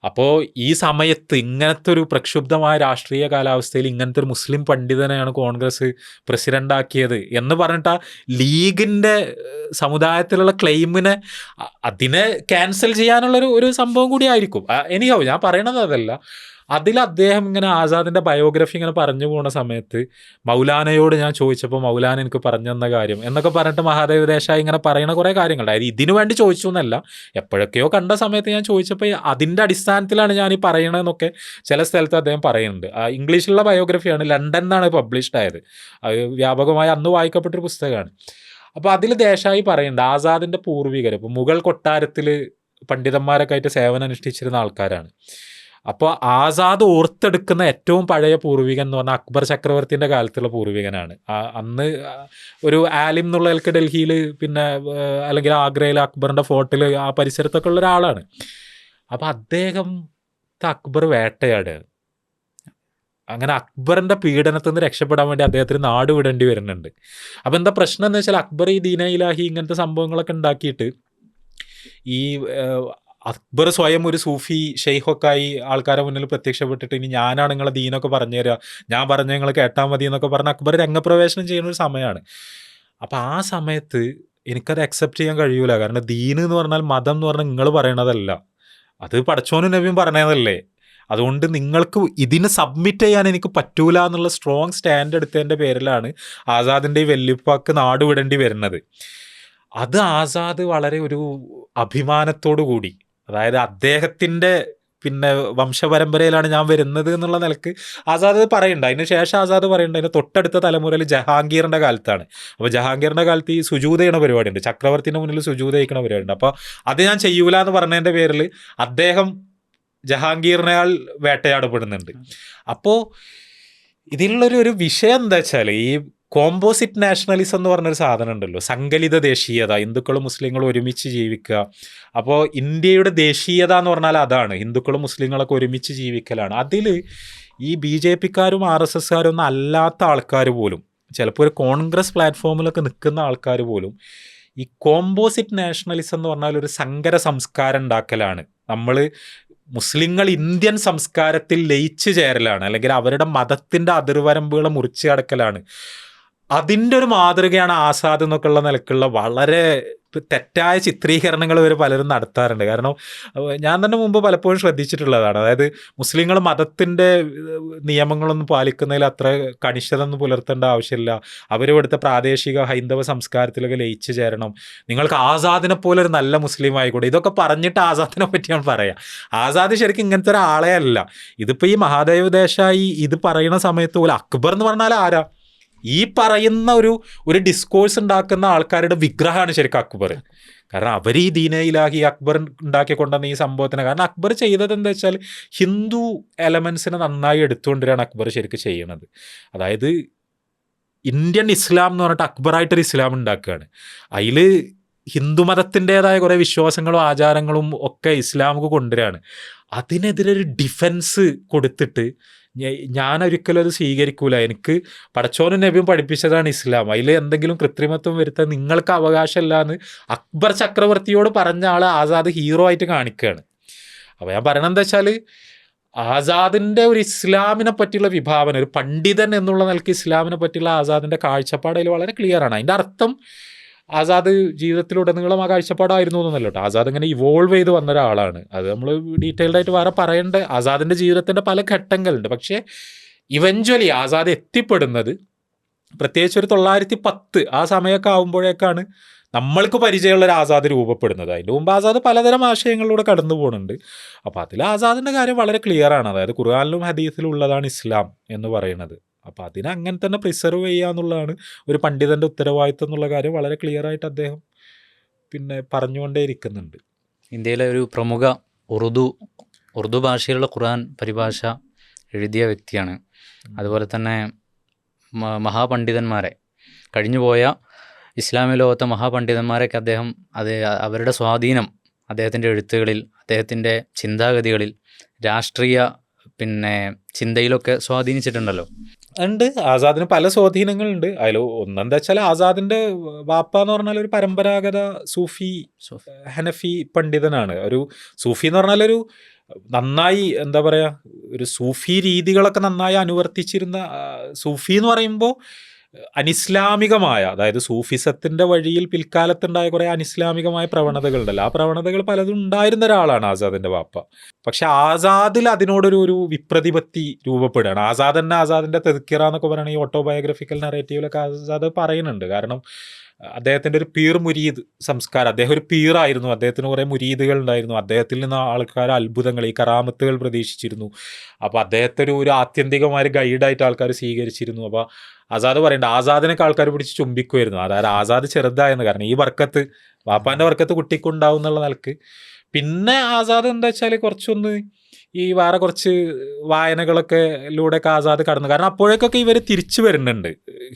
അപ്പോൾ ഈ സമയത്ത് ഇങ്ങനത്തെ ഒരു പ്രക്ഷുബ്ധമായ രാഷ്ട്രീയ കാലാവസ്ഥയിൽ ഇങ്ങനത്തെ ഒരു മുസ്ലിം പണ്ഡിതനെയാണ് കോൺഗ്രസ് പ്രസിഡൻ്റാക്കിയത് എന്ന് പറഞ്ഞിട്ട് ലീഗിൻ്റെ സമുദായത്തിലുള്ള ക്ലെയിമിനെ അതിനെ ക്യാൻസൽ ചെയ്യാനുള്ളൊരു സംഭവം കൂടി ആയിരിക്കും. എനിക്കാവും, ഞാൻ പറയണത് അതല്ല. അതിൽ അദ്ദേഹം ഇങ്ങനെ ആസാദിൻ്റെ ബയോഗ്രഫി ഇങ്ങനെ പറഞ്ഞു പോകുന്ന സമയത്ത് മൗലാനയോട് ഞാൻ ചോദിച്ചപ്പോൾ മൗലാന എനിക്ക് പറഞ്ഞു തന്ന കാര്യം എന്നൊക്കെ പറഞ്ഞിട്ട് മഹാദേവ് ദേശായി ഇങ്ങനെ പറയുന്ന കുറേ കാര്യങ്ങളുണ്ട്. അതായത് ഇതിനു വേണ്ടി ചോദിച്ചു എന്നല്ല, എപ്പോഴൊക്കെയോ കണ്ട സമയത്ത് ഞാൻ ചോദിച്ചപ്പോൾ അതിൻ്റെ അടിസ്ഥാനത്തിലാണ് ഞാൻ ഈ പറയണതെന്നൊക്കെ ചില സ്ഥലത്ത് അദ്ദേഹം പറയുന്നുണ്ട്. ഇംഗ്ലീഷിലുള്ള ബയോഗ്രഫിയാണ്, ലണ്ടനിൽ നിന്നാണ് പബ്ലിഷ്ഡ് ആയത്. അത് വ്യാപകമായി അന്ന് വായിക്കപ്പെട്ടൊരു പുസ്തകമാണ്. അപ്പോൾ അതിൽ ദേശായി പറയുന്നുണ്ട് ആസാദിൻ്റെ പൂർവികർ ഇപ്പോൾ മുഗൾ കൊട്ടാരത്തിൽ പണ്ഡിതന്മാരൊക്കെ ആയിട്ട് സേവനം അനുഷ്ഠിച്ചിരുന്ന ആൾക്കാരാണ്. അപ്പോൾ ആസാദ് ഓർത്തെടുക്കുന്ന ഏറ്റവും പഴയ പൂർവികൻ എന്ന് പറഞ്ഞാൽ അക്ബർ ചക്രവർത്തിൻ്റെ കാലത്തുള്ള പൂർവികനാണ്. അന്ന് ഒരു ആലിം എന്നുള്ള നിലക്ക് ഡൽഹിയിൽ പിന്നെ അല്ലെങ്കിൽ ആഗ്രയിൽ അക്ബറിൻ്റെ ഫോർട്ടിൽ ആ പരിസരത്തൊക്കെ ഉള്ള ഒരാളാണ്. അപ്പോൾ അദ്ദേഹം അക്ബർ വേട്ടയാടുകയാണ്. അങ്ങനെ അക്ബറിൻ്റെ പീഡനത്തിൽ നിന്ന് രക്ഷപ്പെടാൻ വേണ്ടി അദ്ദേഹത്തിന് നാട് വിടേണ്ടി വരുന്നുണ്ട്. അപ്പോൾ എന്താ പ്രശ്നം എന്ന് വെച്ചാൽ അക്ബർ ഈ ദീന ഇലാഹി ഇങ്ങനത്തെ സംഭവങ്ങളൊക്കെ ഉണ്ടാക്കിയിട്ട് ഈ അക്ബർ സ്വയം ഒരു സൂഫി ഷെയ്ഖൊക്കെയായി ആൾക്കാരെ മുന്നിൽ പ്രത്യക്ഷപ്പെട്ടിട്ട് ഇനി ഞാനാണ് നിങ്ങളെ ദീനൊക്കെ പറഞ്ഞു തരിക, ഞാൻ പറഞ്ഞ നിങ്ങൾ കേട്ടാൽ മതി എന്നൊക്കെ പറഞ്ഞ് അക്ബർ രംഗപ്രവേശനം ചെയ്യുന്ന ഒരു സമയമാണ്. അപ്പോൾ ആ സമയത്ത് എനിക്കത് അക്സെപ്റ്റ് ചെയ്യാൻ കഴിയൂല. കാരണം ദീന് എന്ന് പറഞ്ഞാൽ മതം എന്ന് പറഞ്ഞാൽ നിങ്ങൾ പറയണതല്ല, അത് പടച്ചോനും നബിയും പറയണതല്ലേ. അതുകൊണ്ട് നിങ്ങൾക്ക് ഇതിന് സബ്മിറ്റ് ചെയ്യാൻ എനിക്ക് പറ്റൂല എന്നുള്ള സ്ട്രോങ് സ്റ്റാൻഡ് എടുത്തതിൻ്റെ പേരിലാണ് ആസാദിൻ്റെ ഈ വെല്ലിപ്പാക്ക് നാട് വിടേണ്ടി വരുന്നത്. അത് ആസാദ് വളരെ ഒരു അഭിമാനത്തോടു കൂടി, അതായത് അദ്ദേഹത്തിൻ്റെ പിന്നെ വംശപരമ്പരയിലാണ് ഞാൻ വരുന്നത് എന്നുള്ള നിലക്ക് ആസാദ് പറയുന്നുണ്ട്. അതിന് ശേഷം ആസാദ് പറയുന്നുണ്ട് അതിന് തൊട്ടടുത്ത തലമുറയിൽ ജഹാംഗീറിൻ്റെ കാലത്താണ്. അപ്പോൾ ജഹാംഗീറിൻ്റെ കാലത്ത് ഈ സുജൂദ ചെയ്യണ പരിപാടിയുണ്ട്, ചക്രവർത്തിൻ്റെ മുന്നിൽ സുജൂദ ചെയ്യണ പരിപാടിയുണ്ട്. അപ്പോൾ അത് ഞാൻ ചെയ്യൂല എന്ന് പറഞ്ഞതിൻ്റെ പേരിൽ അദ്ദേഹം ജഹാംഗീറിനയാൾ വേട്ടയാടപ്പെടുന്നുണ്ട്. അപ്പോൾ ഇതിലുള്ളൊരു വിഷയം എന്താ വെച്ചാൽ ഈ കോമ്പോസിറ്റ് നാഷണലിസം എന്ന് പറഞ്ഞൊരു സാധനം ഉണ്ടല്ലോ, സങ്കലിത ദേശീയത, ഹിന്ദുക്കളും മുസ്ലിങ്ങളും ഒരുമിച്ച് ജീവിക്കുക. അപ്പോൾ ഇന്ത്യയുടെ ദേശീയത എന്ന് പറഞ്ഞാൽ അതാണ്, ഹിന്ദുക്കളും മുസ്ലിങ്ങളൊക്കെ ഒരുമിച്ച് ജീവിക്കലാണ്. അതിൽ ഈ BJPക്കാരും RSSകാരും ഒന്നും അല്ലാത്ത ആൾക്കാർ പോലും, ചിലപ്പോൾ ഒരു കോൺഗ്രസ് പ്ലാറ്റ്ഫോമിലൊക്കെ നിൽക്കുന്ന ആൾക്കാർ പോലും ഈ കോമ്പോസിറ്റ് നാഷണലിസം എന്ന് പറഞ്ഞാൽ ഒരു സങ്കര സംസ്കാരം ഉണ്ടാക്കലാണ്. നമ്മൾ മുസ്ലിങ്ങൾ ഇന്ത്യൻ സംസ്കാരത്തിൽ ലയിച്ചു ചേരലാണ്, അല്ലെങ്കിൽ അവരുടെ മതത്തിൻ്റെ അതിർവരമ്പുകളെ മുറിച്ച് കടക്കലാണ്. അതിൻ്റെ ഒരു മാതൃകയാണ് ആസാദ് എന്നൊക്കെയുള്ള നിലക്കുള്ള വളരെ തെറ്റായ ചിത്രീകരണങ്ങൾ ഇവർ പലരും നടത്താറുണ്ട്. കാരണം ഞാൻ തന്നെ മുമ്പ് പലപ്പോഴും ശ്രദ്ധിച്ചിട്ടുള്ളതാണ്, അതായത് മുസ്ലിങ്ങൾ മതത്തിൻ്റെ നിയമങ്ങളൊന്നും പാലിക്കുന്നതിൽ അത്ര കണിശത ഒന്നും പുലർത്തേണ്ട ആവശ്യമില്ല, അവരിവിടുത്തെ പ്രാദേശിക ഹൈന്ദവ സംസ്കാരത്തിലൊക്കെ ലയിച്ചു ചേരണം, നിങ്ങൾക്ക് ആസാദിനെ പോലെ ഒരു നല്ല മുസ്ലിം ആയിക്കൂടെ, ഇതൊക്കെ പറഞ്ഞിട്ട് ആസാദിനെ പറ്റിയാണ് പറയുക. ആസാദ് ശരിക്കും ഇങ്ങനത്തെ ഒരാളെ അല്ല. ഇതിപ്പോൾ ഈ മഹാദേവ് ദേശായി ഇത് പറയുന്ന സമയത്ത് പോലും അക്ബർ എന്ന് പറഞ്ഞാൽ ആരാ, ഈ പറയുന്ന ഒരു ഡിസ്കോഴ്സ് ഉണ്ടാക്കുന്ന ആൾക്കാരുടെ വിഗ്രഹമാണ് ശരിക്കും അക്ബർ. കാരണം അവർ ഈ ദീനെ ഇലാഹി അക്ബർ ഉണ്ടാക്കിക്കൊണ്ടുവന്ന ഈ സംഭവത്തിന്, കാരണം അക്ബർ ചെയ്തത് എന്താ വെച്ചാൽ ഹിന്ദു എലമെൻസിനെ നന്നായി എടുത്തുകൊണ്ടിരാണ് അക്ബർ ശരിക്കും ചെയ്യണത്. അതായത് ഇന്ത്യൻ ഇസ്ലാം എന്ന് പറഞ്ഞിട്ട് അക്ബറായിട്ടൊരു ഇസ്ലാം ഉണ്ടാക്കുകയാണ്. അതിൽ ഹിന്ദുമതത്തിൻ്റെതായ കുറേ വിശ്വാസങ്ങളും ആചാരങ്ങളും ഒക്കെ ഇസ്ലാമുക്ക് കൊണ്ടുവരികയാണ്. അതിനെതിരെ ഒരു ഡിഫെൻസ് കൊടുത്തിട്ട് ഞാനൊരിക്കലും അത് സ്വീകരിക്കൂല, എനിക്ക് പടച്ചോനും നബിയും പഠിപ്പിച്ചതാണ് ഇസ്ലാം, അതിൽ എന്തെങ്കിലും കൃത്രിമത്വം വരുത്താൻ നിങ്ങൾക്ക് അവകാശമില്ല എന്ന് അക്ബർ ചക്രവർത്തിയോട് പറഞ്ഞ ആൾ ആസാദ് ഹീറോ ആയിട്ട് കാണിക്കുകയാണ്. അപ്പോൾ ഞാൻ പറയണത് എന്താ വെച്ചാൽ ആസാദിൻ്റെ ഒരു ഇസ്ലാമിനെ പറ്റിയുള്ള വിഭാവന, ഒരു പണ്ഡിതൻ എന്നുള്ള നിലയ്ക്ക് ഇസ്ലാമിനെ പറ്റിയുള്ള ആസാദിൻ്റെ കാഴ്ചപ്പാട് അതിൽ വളരെ ക്ലിയർ ആണ്. അതിൻ്റെ അർത്ഥം ആസാദ് ജീവിതത്തിലുടനീളം ആ കാഴ്ചപ്പാടായിരുന്നു എന്നല്ല കേട്ടോ. ആസാദ് ഇങ്ങനെ ഇവോൾവ് ചെയ്ത് വന്ന ഒരാളാണ്. അത് നമ്മൾ ഡീറ്റെയിൽഡ് ആയിട്ട് വേറെ പറയേണ്ട ആസാദിൻ്റെ ജീവിതത്തിൻ്റെ പല ഘട്ടങ്ങളുണ്ട്. പക്ഷേ ഇവഞ്ച്വലി ആസാദ് എത്തിപ്പെടുന്നത് പ്രത്യേകിച്ച് ഒരു 1910 ആ സമയമൊക്കെ ആകുമ്പോഴേക്കാണ് നമ്മൾക്ക് പരിചയമുള്ള ഒരു ആസാദ് രൂപപ്പെടുന്നത്. അതിൻ്റെ മുമ്പ് ആസാദ് പലതരം ആശയങ്ങളിലൂടെ കടന്നു പോകുന്നുണ്ട്. അപ്പോൾ അതിൽ ആസാദിൻ്റെ കാര്യം വളരെ ക്ലിയർ ആണ്. അതായത് ഖുർആനിലും ഹദീസിലും ഉള്ളതാണ് ഇസ്ലാം എന്ന് പറയുന്നത്. അപ്പോൾ അതിനെ അങ്ങനെ തന്നെ പ്രിസർവ് ചെയ്യുക എന്നുള്ളതാണ് ഒരു പണ്ഡിതൻ്റെ ഉത്തരവാദിത്വം എന്നുള്ള കാര്യം വളരെ ക്ലിയർ ആയിട്ട് അദ്ദേഹം പിന്നെ പറഞ്ഞുകൊണ്ടേ ഇരിക്കുന്നുണ്ട്. ഇന്ത്യയിലെ ഒരു പ്രമുഖ ഉറുദു ഭാഷയിലുള്ള ഖുർആൻ പരിഭാഷ എഴുതിയ വ്യക്തിയാണ്. അതുപോലെ തന്നെ മഹാപണ്ഡിതന്മാരെ, കഴിഞ്ഞുപോയ ഇസ്ലാമിക ലോകത്തെ മഹാപണ്ഡിതന്മാരൊക്കെ അദ്ദേഹം അവരുടെ സ്വാധീനം അദ്ദേഹത്തിൻ്റെ എഴുത്തുകളിൽ, അദ്ദേഹത്തിൻ്റെ ചിന്താഗതികളിൽ, രാഷ്ട്രീയ ചിന്തയിലൊക്കെ സ്വാധീനിച്ചിട്ടുണ്ടല്ലോ. ഉണ്ട്, ആസാദിന് പല സ്വാധീനങ്ങളുണ്ട്. അതിൽ ഒന്നെന്താ വെച്ചാൽ ആസാദിൻ്റെ വാപ്പ എന്ന് പറഞ്ഞാൽ ഒരു പരമ്പരാഗത സൂഫി ഹനഫി പണ്ഡിതനാണ്. ഒരു സൂഫി എന്ന് പറഞ്ഞാൽ ഒരു നന്നായി എന്താ പറയുക, ഒരു സൂഫി രീതികളൊക്കെ നന്നായി അനുവർത്തിച്ചിരുന്ന, സൂഫി എന്ന് പറയുമ്പോൾ അനിസ്ലാമികമായ, അതായത് സൂഫിസത്തിൻ്റെ വഴിയിൽ പിൽക്കാലത്തുണ്ടായ കുറേ അനിസ്ലാമികമായ പ്രവണതകളുണ്ടല്ലോ, ആ പ്രവണതകൾ പലതും ഉണ്ടായിരുന്ന ഒരാളാണ് ആസാദിൻ്റെ വാപ്പ. പക്ഷെ ആസാദിൽ അതിനോടൊരു വിപ്രതിപത്തി രൂപപ്പെടുകയാണ്. ആസാദ് തന്നെ ആസാദിൻ്റെ തെദ്ക്കിറ എന്നൊക്കെ പറയുന്ന ഈ ഓട്ടോബയോഗ്രഫിക്കൽ നറേറ്റീവിലൊക്കെ ആസാദ് പറയുന്നുണ്ട്. കാരണം അദ്ദേഹത്തിൻ്റെ ഒരു പീർ മുരീദ് സംസ്കാരം, അദ്ദേഹം ഒരു പീറായിരുന്നു, അദ്ദേഹത്തിന് കുറേ മുരീദുകൾ ഉണ്ടായിരുന്നു, അദ്ദേഹത്തിൽ നിന്ന് ആൾക്കാർ അത്ഭുതങ്ങൾ, ഈ കറാമത്തുകൾ പ്രതീക്ഷിച്ചിരുന്നു. അപ്പോൾ അദ്ദേഹത്തെ ഒരു ആത്യന്തികമായ ഗൈഡായിട്ട് ആൾക്കാർ സ്വീകരിച്ചിരുന്നു. അപ്പോൾ ആസാദ് പറയേണ്ട, ആസാദിനൊക്കെ ആൾക്കാർ പിടിച്ച് ചുംബിക്കുമായിരുന്നു. അതായത് ആസാദ് ചെറുതായെന്ന്, കാരണം ഈ വർക്കത്ത് വാപ്പാൻ്റെ വർക്കത്ത് കുട്ടിക്കുണ്ടാവും എന്നുള്ള നിലക്ക്. പിന്നെ ആസാദ് എന്താ വെച്ചാൽ കുറച്ചൊന്ന് ഈ വേറെ കുറച്ച് വായനകളൊക്കെ ലൂടെയൊക്കെ ആസാദ് കടന്നു. കാരണം അപ്പോഴേക്കൊക്കെ ഇവർ തിരിച്ചു വരുന്നുണ്ട്,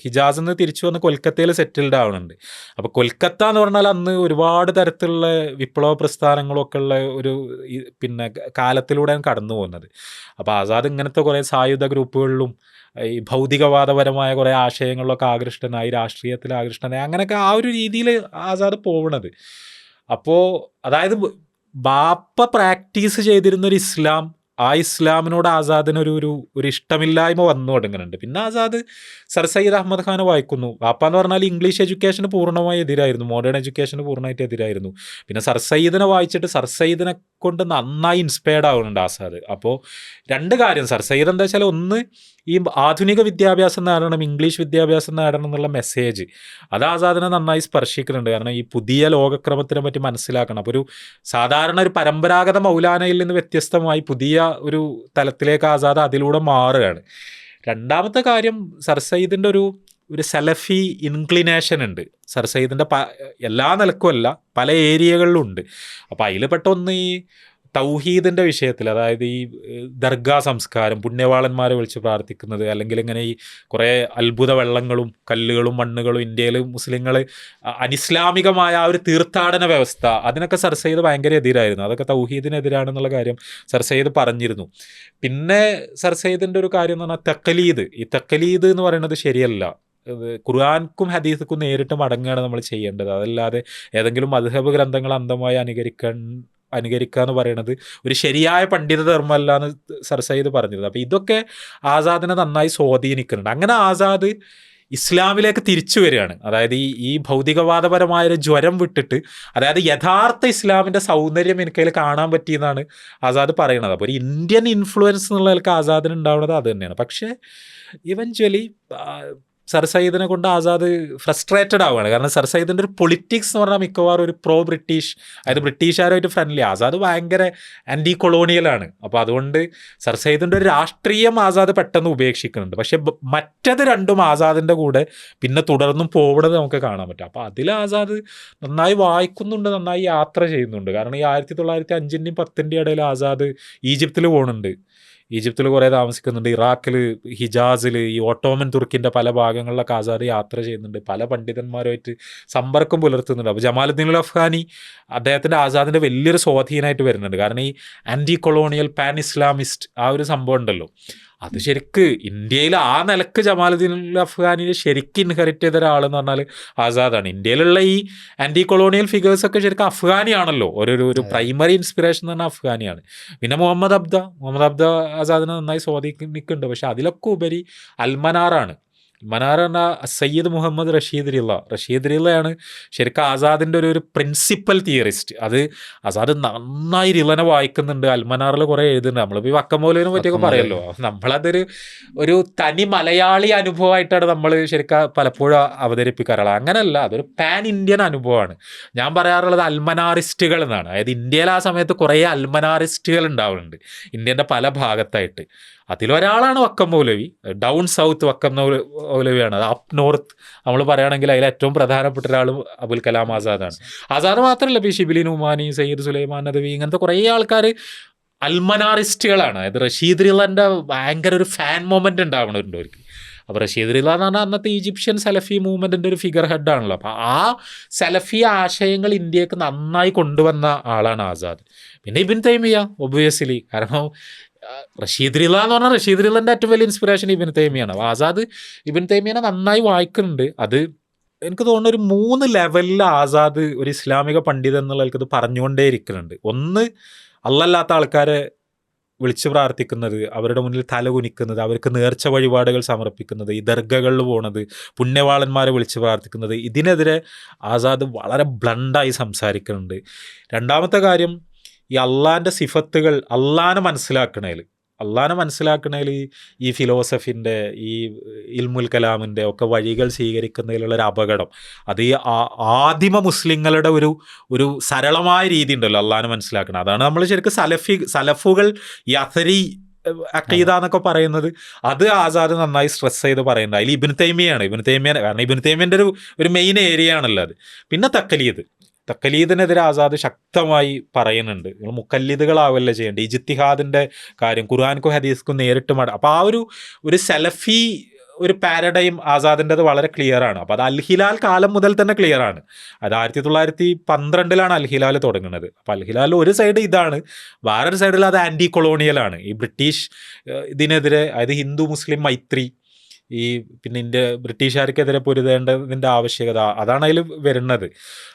ഹിജാസിൽ നിന്ന് തിരിച്ചു വന്ന് കൊൽക്കത്തയിൽ സെറ്റിൽഡ് ആവുന്നുണ്ട്. അപ്പോൾ കൊൽക്കത്ത എന്ന് പറഞ്ഞാൽ അന്ന് ഒരുപാട് തരത്തിലുള്ള വിപ്ലവ പ്രസ്ഥാനങ്ങളൊക്കെ ഉള്ള ഒരു കാലത്തിലൂടെയാണ് കടന്നു പോകുന്നത്. അപ്പോൾ ആസാദ് ഇങ്ങനത്തെ കുറേ സായുധ ഗ്രൂപ്പുകളിലും ഈ ഭൗതികവാദപരമായ കുറേ ആശയങ്ങളിലൊക്കെ ആകൃഷ്ടനായി, രാഷ്ട്രീയത്തിൽ ആകൃഷ്ടനായി, അങ്ങനെയൊക്കെ ആ ഒരു രീതിയിൽ ആസാദ് പോകുന്നത്. അപ്പോൾ അതായത് ബാപ്പ പ്രാക്ടീസ് ചെയ്തിരുന്നൊരു ഇസ്ലാം, ആ ഇസ്ലാമിനോട് ആസാദിന് ഒരു ഇഷ്ടമില്ലായ്മ വന്നു തുടങ്ങുന്നുണ്ട്. പിന്നെ ആസാദ് സർ സയ്യിദ് അഹമ്മദ് ഖാനെ വായിക്കുന്നു. ബാപ്പ എന്ന് പറഞ്ഞാൽ ഇംഗ്ലീഷ് എഡ്യൂക്കേഷന് പൂർണ്ണമായി എതിരായിരുന്നു, മോഡേൺ എഡ്യൂക്കേഷന് പൂർണ്ണമായിട്ട് എതിരായിരുന്നു. പിന്നെ സർ സയ്യിദിനെ വായിച്ചിട്ട് സർ സയ്യിദിനെ കൊണ്ട് നന്നായി ഇൻസ്പയർഡ് ആവുന്നുണ്ട് ആസാദ്. അപ്പോൾ രണ്ട് കാര്യം, സർ സയ്യിദ് എന്താ വെച്ചാൽ ഒന്ന് ഈ ആധുനിക വിദ്യാഭ്യാസം നേടണം, ഇംഗ്ലീഷ് വിദ്യാഭ്യാസം നേടണം എന്നുള്ള മെസ്സേജ് അത് ആസാദിനെ നന്നായി സ്പർശിക്കുന്നുണ്ട്. കാരണം ഈ പുതിയ ലോകക്രമത്തിനെ പറ്റി മനസ്സിലാക്കണം. അപ്പോൾ ഒരു സാധാരണ ഒരു പരമ്പരാഗത മൗലാനയിൽ നിന്ന് വ്യത്യസ്തമായി പുതിയ ഒരു തലത്തിലേക്ക് ആസാദ് അതിലൂടെ മാറുകയാണ്. രണ്ടാമത്തെ കാര്യം, സർ സയ്യിദിൻ്റെ ഒരു സലഫി ഇൻക്ലിനേഷൻ ഉണ്ട്. സർ സയ്യിദിൻ്റെ എല്ലാ നിലക്കും അല്ല, പല ഏരിയകളിലും ഉണ്ട്. അപ്പോൾ അതിൽ പെട്ടൊന്ന് ഈ തൗഹീദിൻ്റെ വിഷയത്തിൽ, അതായത് ഈ ദർഗാ സംസ്കാരം, പുണ്യവാളന്മാരെ വിളിച്ച് പ്രാർത്ഥിക്കുന്നത്, അല്ലെങ്കിൽ ഇങ്ങനെ ഈ കുറേ അത്ഭുത വെള്ളങ്ങളും കല്ലുകളും മണ്ണുകളും ഇന്ത്യയിൽ മുസ്ലിങ്ങൾ അനിസ്ലാമികമായ ആ ഒരു തീർത്ഥാടന വ്യവസ്ഥ, അതിനൊക്കെ സർ സയ്യിദ് ഭയങ്കര എതിരായിരുന്നു. അതൊക്കെ തൗഹീദിനെതിരാണെന്നുള്ള കാര്യം സർ സയ്യിദ് പറഞ്ഞിരുന്നു. പിന്നെ സർ സയ്യിദിൻ്റെ ഒരു കാര്യം എന്ന് പറഞ്ഞാൽ തഖലീദ്, ഈ തഖലീദ് എന്ന് പറയുന്നത് ശരിയല്ല. ഖുർആൻക്കും ഹദീസിനും നേരിട്ട് മടങ്ങുകയാണ് നമ്മൾ ചെയ്യേണ്ടത്. അതല്ലാതെ ഏതെങ്കിലും മദ്ഹബ് ഗ്രന്ഥങ്ങൾ അന്ധമായി അനുകരിക്കുക എന്ന് പറയുന്നത് ഒരു ശരിയായ പണ്ഡിത ധർമ്മമല്ല എന്ന് സർ സയ്യിദ് പറഞ്ഞിരുന്നത്. അപ്പോൾ ഇതൊക്കെ ആസാദിനെ നന്നായി സ്വാധീനിക്കുന്നുണ്ട്. അങ്ങനെ ആസാദ് ഇസ്ലാമിലേക്ക് തിരിച്ചു വരികയാണ്. അതായത് ഈ ഭൗതികവാദപരമായൊരു ജ്വരം വിട്ടിട്ട്, അതായത് യഥാർത്ഥ ഇസ്ലാമിൻ്റെ സൗന്ദര്യം എനിക്കതിൽ കാണാൻ പറ്റിയെന്നാണ് ആസാദ് പറയുന്നത്. അപ്പോൾ ഒരു ഇന്ത്യൻ ഇൻഫ്ലുവൻസ് എന്നുള്ള നിലക്ക് ആസാദിന് ഉണ്ടാവുന്നത് അത് തന്നെയാണ്. പക്ഷേ ഇവഞ്ച്വലി സർ സയ്യിദിനെ കൊണ്ട് ആസാദ് ഫ്രസ്ട്രേറ്റഡ് ആവുകയാണ്. കാരണം സർ സയ്യിദിൻ്റെ ഒരു പൊളിറ്റിക്സ് എന്ന് പറഞ്ഞാൽ മിക്കവാറും ഒരു പ്രോ ബ്രിട്ടീഷ്, അതായത് ബ്രിട്ടീഷുകാരുമായിട്ട് ഫ്രണ്ട്ലി. ആസാദ് ഭയങ്കര ആൻറ്റി കൊളോണിയലാണ്. അപ്പോൾ അതുകൊണ്ട് സർ സയ്യിദിൻ്റെ ഒരു രാഷ്ട്രീയം ആസാദ് പെട്ടെന്ന് ഉപേക്ഷിക്കുന്നുണ്ട്. പക്ഷേ മറ്റത് രണ്ടും ആസാദിൻ്റെ കൂടെ പിന്നെ തുടർന്നും പോകുന്നത് നമുക്ക് കാണാൻ പറ്റും. അപ്പോൾ അതിൽ ആസാദ് നന്നായി വായിക്കുന്നുണ്ട്, നന്നായി യാത്ര ചെയ്യുന്നുണ്ട്. കാരണം ഈ 1905-ൻ്റെയും 10-ൻ്റെയും ഇടയിൽ ആസാദ് ഈജിപ്തിൽ പോകുന്നുണ്ട്, ഈജിപ്തിൽ കുറേ താമസിക്കുന്നുണ്ട്, ഇറാഖിൽ, ഹിജാസിൽ, ഈ ഓട്ടോമൻ തുർക്കിൻ്റെ പല ഭാഗങ്ങളിലൊക്കെ ആസാദ് യാത്ര ചെയ്യുന്നുണ്ട്, പല പണ്ഡിതന്മാരുമായിട്ട് സമ്പർക്കം പുലർത്തുന്നുണ്ട്. അപ്പോൾ ജമാലുദ്ദീൻ അൽ അഫ്ഗാനി അദ്ദേഹത്തിൻ്റെ ആസാദിൻ്റെ വലിയൊരു സ്വാധീനമായിട്ട് വരുന്നുണ്ട്. കാരണം ഈ ആൻറ്റി കൊളോണിയൽ പാൻ ഇസ്ലാമിസ്റ്റ് ആ ഒരു സംഭവം ഉണ്ടല്ലോ, അത് ശരിക്ക് ഇന്ത്യയിൽ ആ നിലക്ക് ജമാലുദ്ദീൻ അൽ അഫ്ഗാനിയെ ശരിക്കും ഇൻഹെറിറ്റ് ചെയ്ത ഒരാളെന്ന് പറഞ്ഞാൽ ആസാദാണ്. ഇന്ത്യയിലുള്ള ഈ ആൻറ്റി കൊളോണിയൽ ഫിഗേഴ്സൊക്കെ ശരിക്കും അഫ്ഗാനിയാണല്ലോ, ഒരു പ്രൈമറി ഇൻസ്പിറേഷൻ എന്ന് പറഞ്ഞാൽ അഫ്ഗാനിയാണ്. പിന്നെ മുഹമ്മദ് അബ്ദ ആസാദിനെ നന്നായി സ്വാധീനിക്കുന്നുണ്ട്. പക്ഷെ അതിലൊക്കെ ഉപരി അൽമനാറാണ്. മനാർ എന്ന സയ്യിദ് മുഹമ്മദ് റഷീദ് റിളയാണ് ശരിക്കും ആസാദിൻ്റെ ഒരു പ്രിൻസിപ്പൽ തിയറിസ്റ്റ്. അത് ആസാദ് നന്നായി റിളനെ വായിക്കുന്നുണ്ട്, അൽമനാറിൽ കുറേ എഴുതുന്നുണ്ട്. നമ്മളിപ്പോൾ ഈ വക്കമൗലിനെ പറ്റിയൊക്കെ പറയുമല്ലോ, നമ്മളതൊരു തനി മലയാളി അനുഭവമായിട്ടാണ് നമ്മൾ ശരിക്കും പലപ്പോഴും അവതരിപ്പിക്കാറുള്ളത്. അങ്ങനെയല്ല, അതൊരു പാൻ ഇന്ത്യൻ അനുഭവമാണ്. ഞാൻ പറയാറുള്ളത് അൽമനാറിസ്റ്റുകൾ എന്നാണ്. അതായത് ഇന്ത്യയിൽ ആ സമയത്ത് കുറേ അൽമനാറിസ്റ്റുകൾ ഉണ്ടാവുന്നുണ്ട് ഇന്ത്യൻ്റെ പല ഭാഗത്തായിട്ട്. അതിലൊരാളാണ് വക്കം മൗലവി. ഡൗൺ സൗത്ത് വക്കം മൗലവിയാണ്. അത് അപ്പ് നോർത്ത് നമ്മൾ പറയുകയാണെങ്കിൽ അതിൽ ഏറ്റവും പ്രധാനപ്പെട്ട ഒരാൾ അബുൽ കലാം ആസാദാണ്. ആസാദ് മാത്രമല്ല, ഇപ്പോൾ ഷിബിലി നുമാനി, സയ്യിദ് സുലൈമാൻ നദവി, ഇങ്ങനത്തെ കുറേ ആൾക്കാർ അൽമനാറിസ്റ്റുകളാണ്. അതായത് റഷീദ് റിളൻ്റെ ഭയങ്കര ഒരു ഫാൻ മൊമെൻ്റ് ഉണ്ടാവണുണ്ട് അവർക്ക്. അപ്പോൾ റഷീദ് റിള എന്ന് പറഞ്ഞാൽ അന്നത്തെ ഈജിപ്ഷ്യൻ സലഫി മൂവ്മെൻറ്റിൻ്റെ ഒരു ഫിഗർ ഹെഡാണല്ലോ. അപ്പോൾ ആ സലഫി ആശയങ്ങൾ ഇന്ത്യക്ക് നന്നായി കൊണ്ടുവന്ന ആളാണ് ആസാദ്. പിന്നെ ഇബ്ൻ തൈമിയ ഒബ്വിയസ്ലി, കാരണം റഷീദ് റിള എന്ന് പറഞ്ഞാൽ റഷീദ് റിളൻ്റെ ഏറ്റവും വലിയ ഇൻസ്പിറേഷൻ ഇബ്ൻ തൈമിയാണ്. അപ്പോൾ ആസാദ് ഇബ്ൻ തൈമിയനെ നന്നായി വായിക്കുന്നുണ്ട്. അത് എനിക്ക് തോന്നുന്നു ഒരു 3 ലെവലിൽ ആസാദ് ഒരു ഇസ്ലാമിക പണ്ഡിതൻ എന്നുള്ളവർക്ക് ഇത് പറഞ്ഞുകൊണ്ടേ ഇരിക്കുന്നുണ്ട്. ഒന്ന്, അല്ലല്ലാത്ത ആൾക്കാരെ വിളിച്ചു പ്രാർത്ഥിക്കുന്നത്, അവരുടെ മുന്നിൽ തല കുനിക്കുന്നത്, അവർക്ക് നേർച്ച വഴിപാടുകൾ സമർപ്പിക്കുന്നത്, ഈ ദർഗകളിൽ പോകുന്നത്, പുണ്യവാളന്മാരെ വിളിച്ചു പ്രാർത്ഥിക്കുന്നത്, ഇതിനെതിരെ ആസാദ് വളരെ ബ്ലണ്ടായി സംസാരിക്കുന്നുണ്ട്. രണ്ടാമത്തെ കാര്യം, ഈ അള്ളാൻ്റെ സിഫത്തുകൾ, അള്ളാനെ മനസ്സിലാക്കണതിൽ ഈ ഫിലോസഫിൻ്റെ, ഈ ഇൽമുൽ കലാമിൻ്റെ ഒക്കെ വഴികൾ സ്വീകരിക്കുന്നതിലുള്ളൊരു അപകടം, അത് ഈ ആദിമ മുസ്ലിങ്ങളുടെ ഒരു സരളമായ രീതി ഉണ്ടല്ലോ അള്ളാനെ മനസ്സിലാക്കണം. അതാണ് നമ്മൾ ശരിക്കും സലഫുകൾ ഈ അഥരി അഖീദ എന്നൊക്കെ പറയുന്നത്. അത് ആസാദ് നന്നായി സ്ട്രെസ് ചെയ്ത് പറയുന്നത്. അതിൽ ഇബ്ൻ തൈമിയാണ്. കാരണം ഇബ്ൻ തൈമിയൻ്റെ ഒരു മെയിൻ ഏരിയ ആണല്ലോ അത്. പിന്നെ തക്കലീദിനെതിരെ ആസാദ് ശക്തമായി പറയുന്നുണ്ട്. നിങ്ങൾ മുക്കല്ലിദുകളാവല്ല ചെയ്യേണ്ടത്, ഇജ്തിഹാദിൻ്റെ കാര്യം ഖുർആൻക്കും ഹദീസ്ക്കും നേരിട്ട് അപ്പോൾ ആ ഒരു സലഫി ഒരു പാരഡൈം ആസാദിൻ്റെത് വളരെ ക്ലിയറാണ്. അപ്പോൾ അത് അൽഹിലാൽ കാലം മുതൽ തന്നെ ക്ലിയറാണ്. അത് 1912 അൽഹിലാൽ തുടങ്ങുന്നത്. അപ്പോൾ അൽഹിലാൽ ഒരു സൈഡ് ഇതാണ്, വേറൊരു സൈഡിൽ അത് ആൻറ്റി കൊളോണിയലാണ്. ഈ ബ്രിട്ടീഷ് ഇതിനെതിരെ, അതായത് ഹിന്ദു മുസ്ലിം മൈത്രി, ഈ പിന്നെ ബ്രിട്ടീഷുകാർക്കെതിരെ പൊരുതേണ്ടതിൻ്റെ ആവശ്യകത, അതാണ് അതിൽ വരുന്നത്.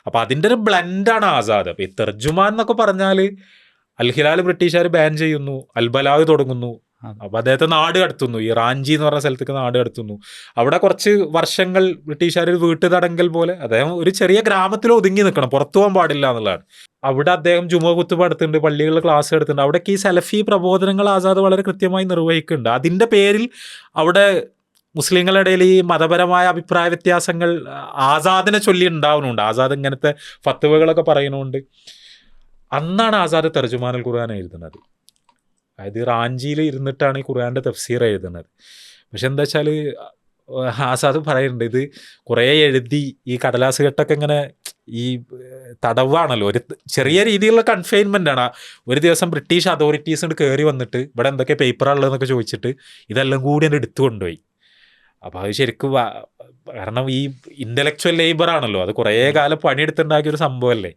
അപ്പോൾ അതിൻ്റെ ഒരു ബ്ലെൻഡാണ് ആസാദ്. അപ്പോൾ ഈ തർജുമാൻ എന്നൊക്കെ പറഞ്ഞാൽ അൽഹിലാൽ ബ്രിട്ടീഷുകാർ ബാൻ ചെയ്യുന്നു, അൽബലാഗ് തുടങ്ങുന്നു, അപ്പോൾ അദ്ദേഹത്തെ നാട് കടത്തുന്നു, ഈ റാഞ്ചി എന്ന് പറഞ്ഞ സ്ഥലത്തേക്ക് നാട് കടത്തുന്നു. അവിടെ കുറച്ച് വർഷങ്ങൾ ബ്രിട്ടീഷുകാർ വീട്ടു തടങ്കൽ പോലെ, അദ്ദേഹം ഒരു ചെറിയ ഗ്രാമത്തിൽ ഒതുങ്ങി നിൽക്കണം, പുറത്തു പോകാൻ പാടില്ല എന്നുള്ളതാണ്. അവിടെ അദ്ദേഹം ജുമുഅ ഖുത്ബ എടുത്തിട്ടുണ്ട്, പള്ളികളിൽ ക്ലാസ് എടുത്തിട്ടുണ്ട്. അവിടേക്ക് ഈ സലഫി പ്രബോധനങ്ങൾ ആസാദ് വളരെ കൃത്യമായി നിർവഹിക്കുന്നുണ്ട്. അതിൻ്റെ പേരിൽ അവിടെ മുസ്ലിങ്ങളുടെ ഇടയിൽ ഈ മതപരമായ അഭിപ്രായ വ്യത്യാസങ്ങൾ ആസാദിനെ ചൊല്ലി ഉണ്ടാവുന്നുണ്ട്. ആസാദ് ഇങ്ങനത്തെ ഫത്വകളൊക്കെ പറയുന്നുണ്ട്. അന്നാണ് ആസാദ് തർജുമാനുൽ ഖുർആൻ എഴുതുന്നത്. അതായത് റാഞ്ചിയിൽ ഇരുന്നിട്ടാണ് ഈ ഖുർആൻ്റെ തഫ്സീർ എഴുതുന്നത്. പക്ഷെ എന്താ വെച്ചാൽ ആസാദ് പറയുന്നുണ്ട്, ഇത് കുറേ എഴുതി ഈ കടലാസ് കെട്ടൊക്കെ ഇങ്ങനെ ഈ തടവാണല്ലോ, ഒരു ചെറിയ രീതിയിലുള്ള കൺഫൈൻമെൻ്റ് ആണ്. ഒരു ദിവസം ബ്രിട്ടീഷ് അതോറിറ്റീസ് കയറി വന്നിട്ട് ഇവിടെ എന്തൊക്കെ പേപ്പറുള്ളതെന്നൊക്കെ ചോദിച്ചിട്ട് ഇതെല്ലാം കൂടി എൻ്റെ എടുത്തു കൊണ്ടുപോയി. അപ്പോൾ അത് ശരിക്കും, കാരണം ഈ ഇൻ്റലക്ച്വൽ ലേബർ ആണല്ലോ, അത് കുറേ കാലം പണിയെടുത്തുണ്ടാക്കിയൊരു സംഭവമല്ലേ.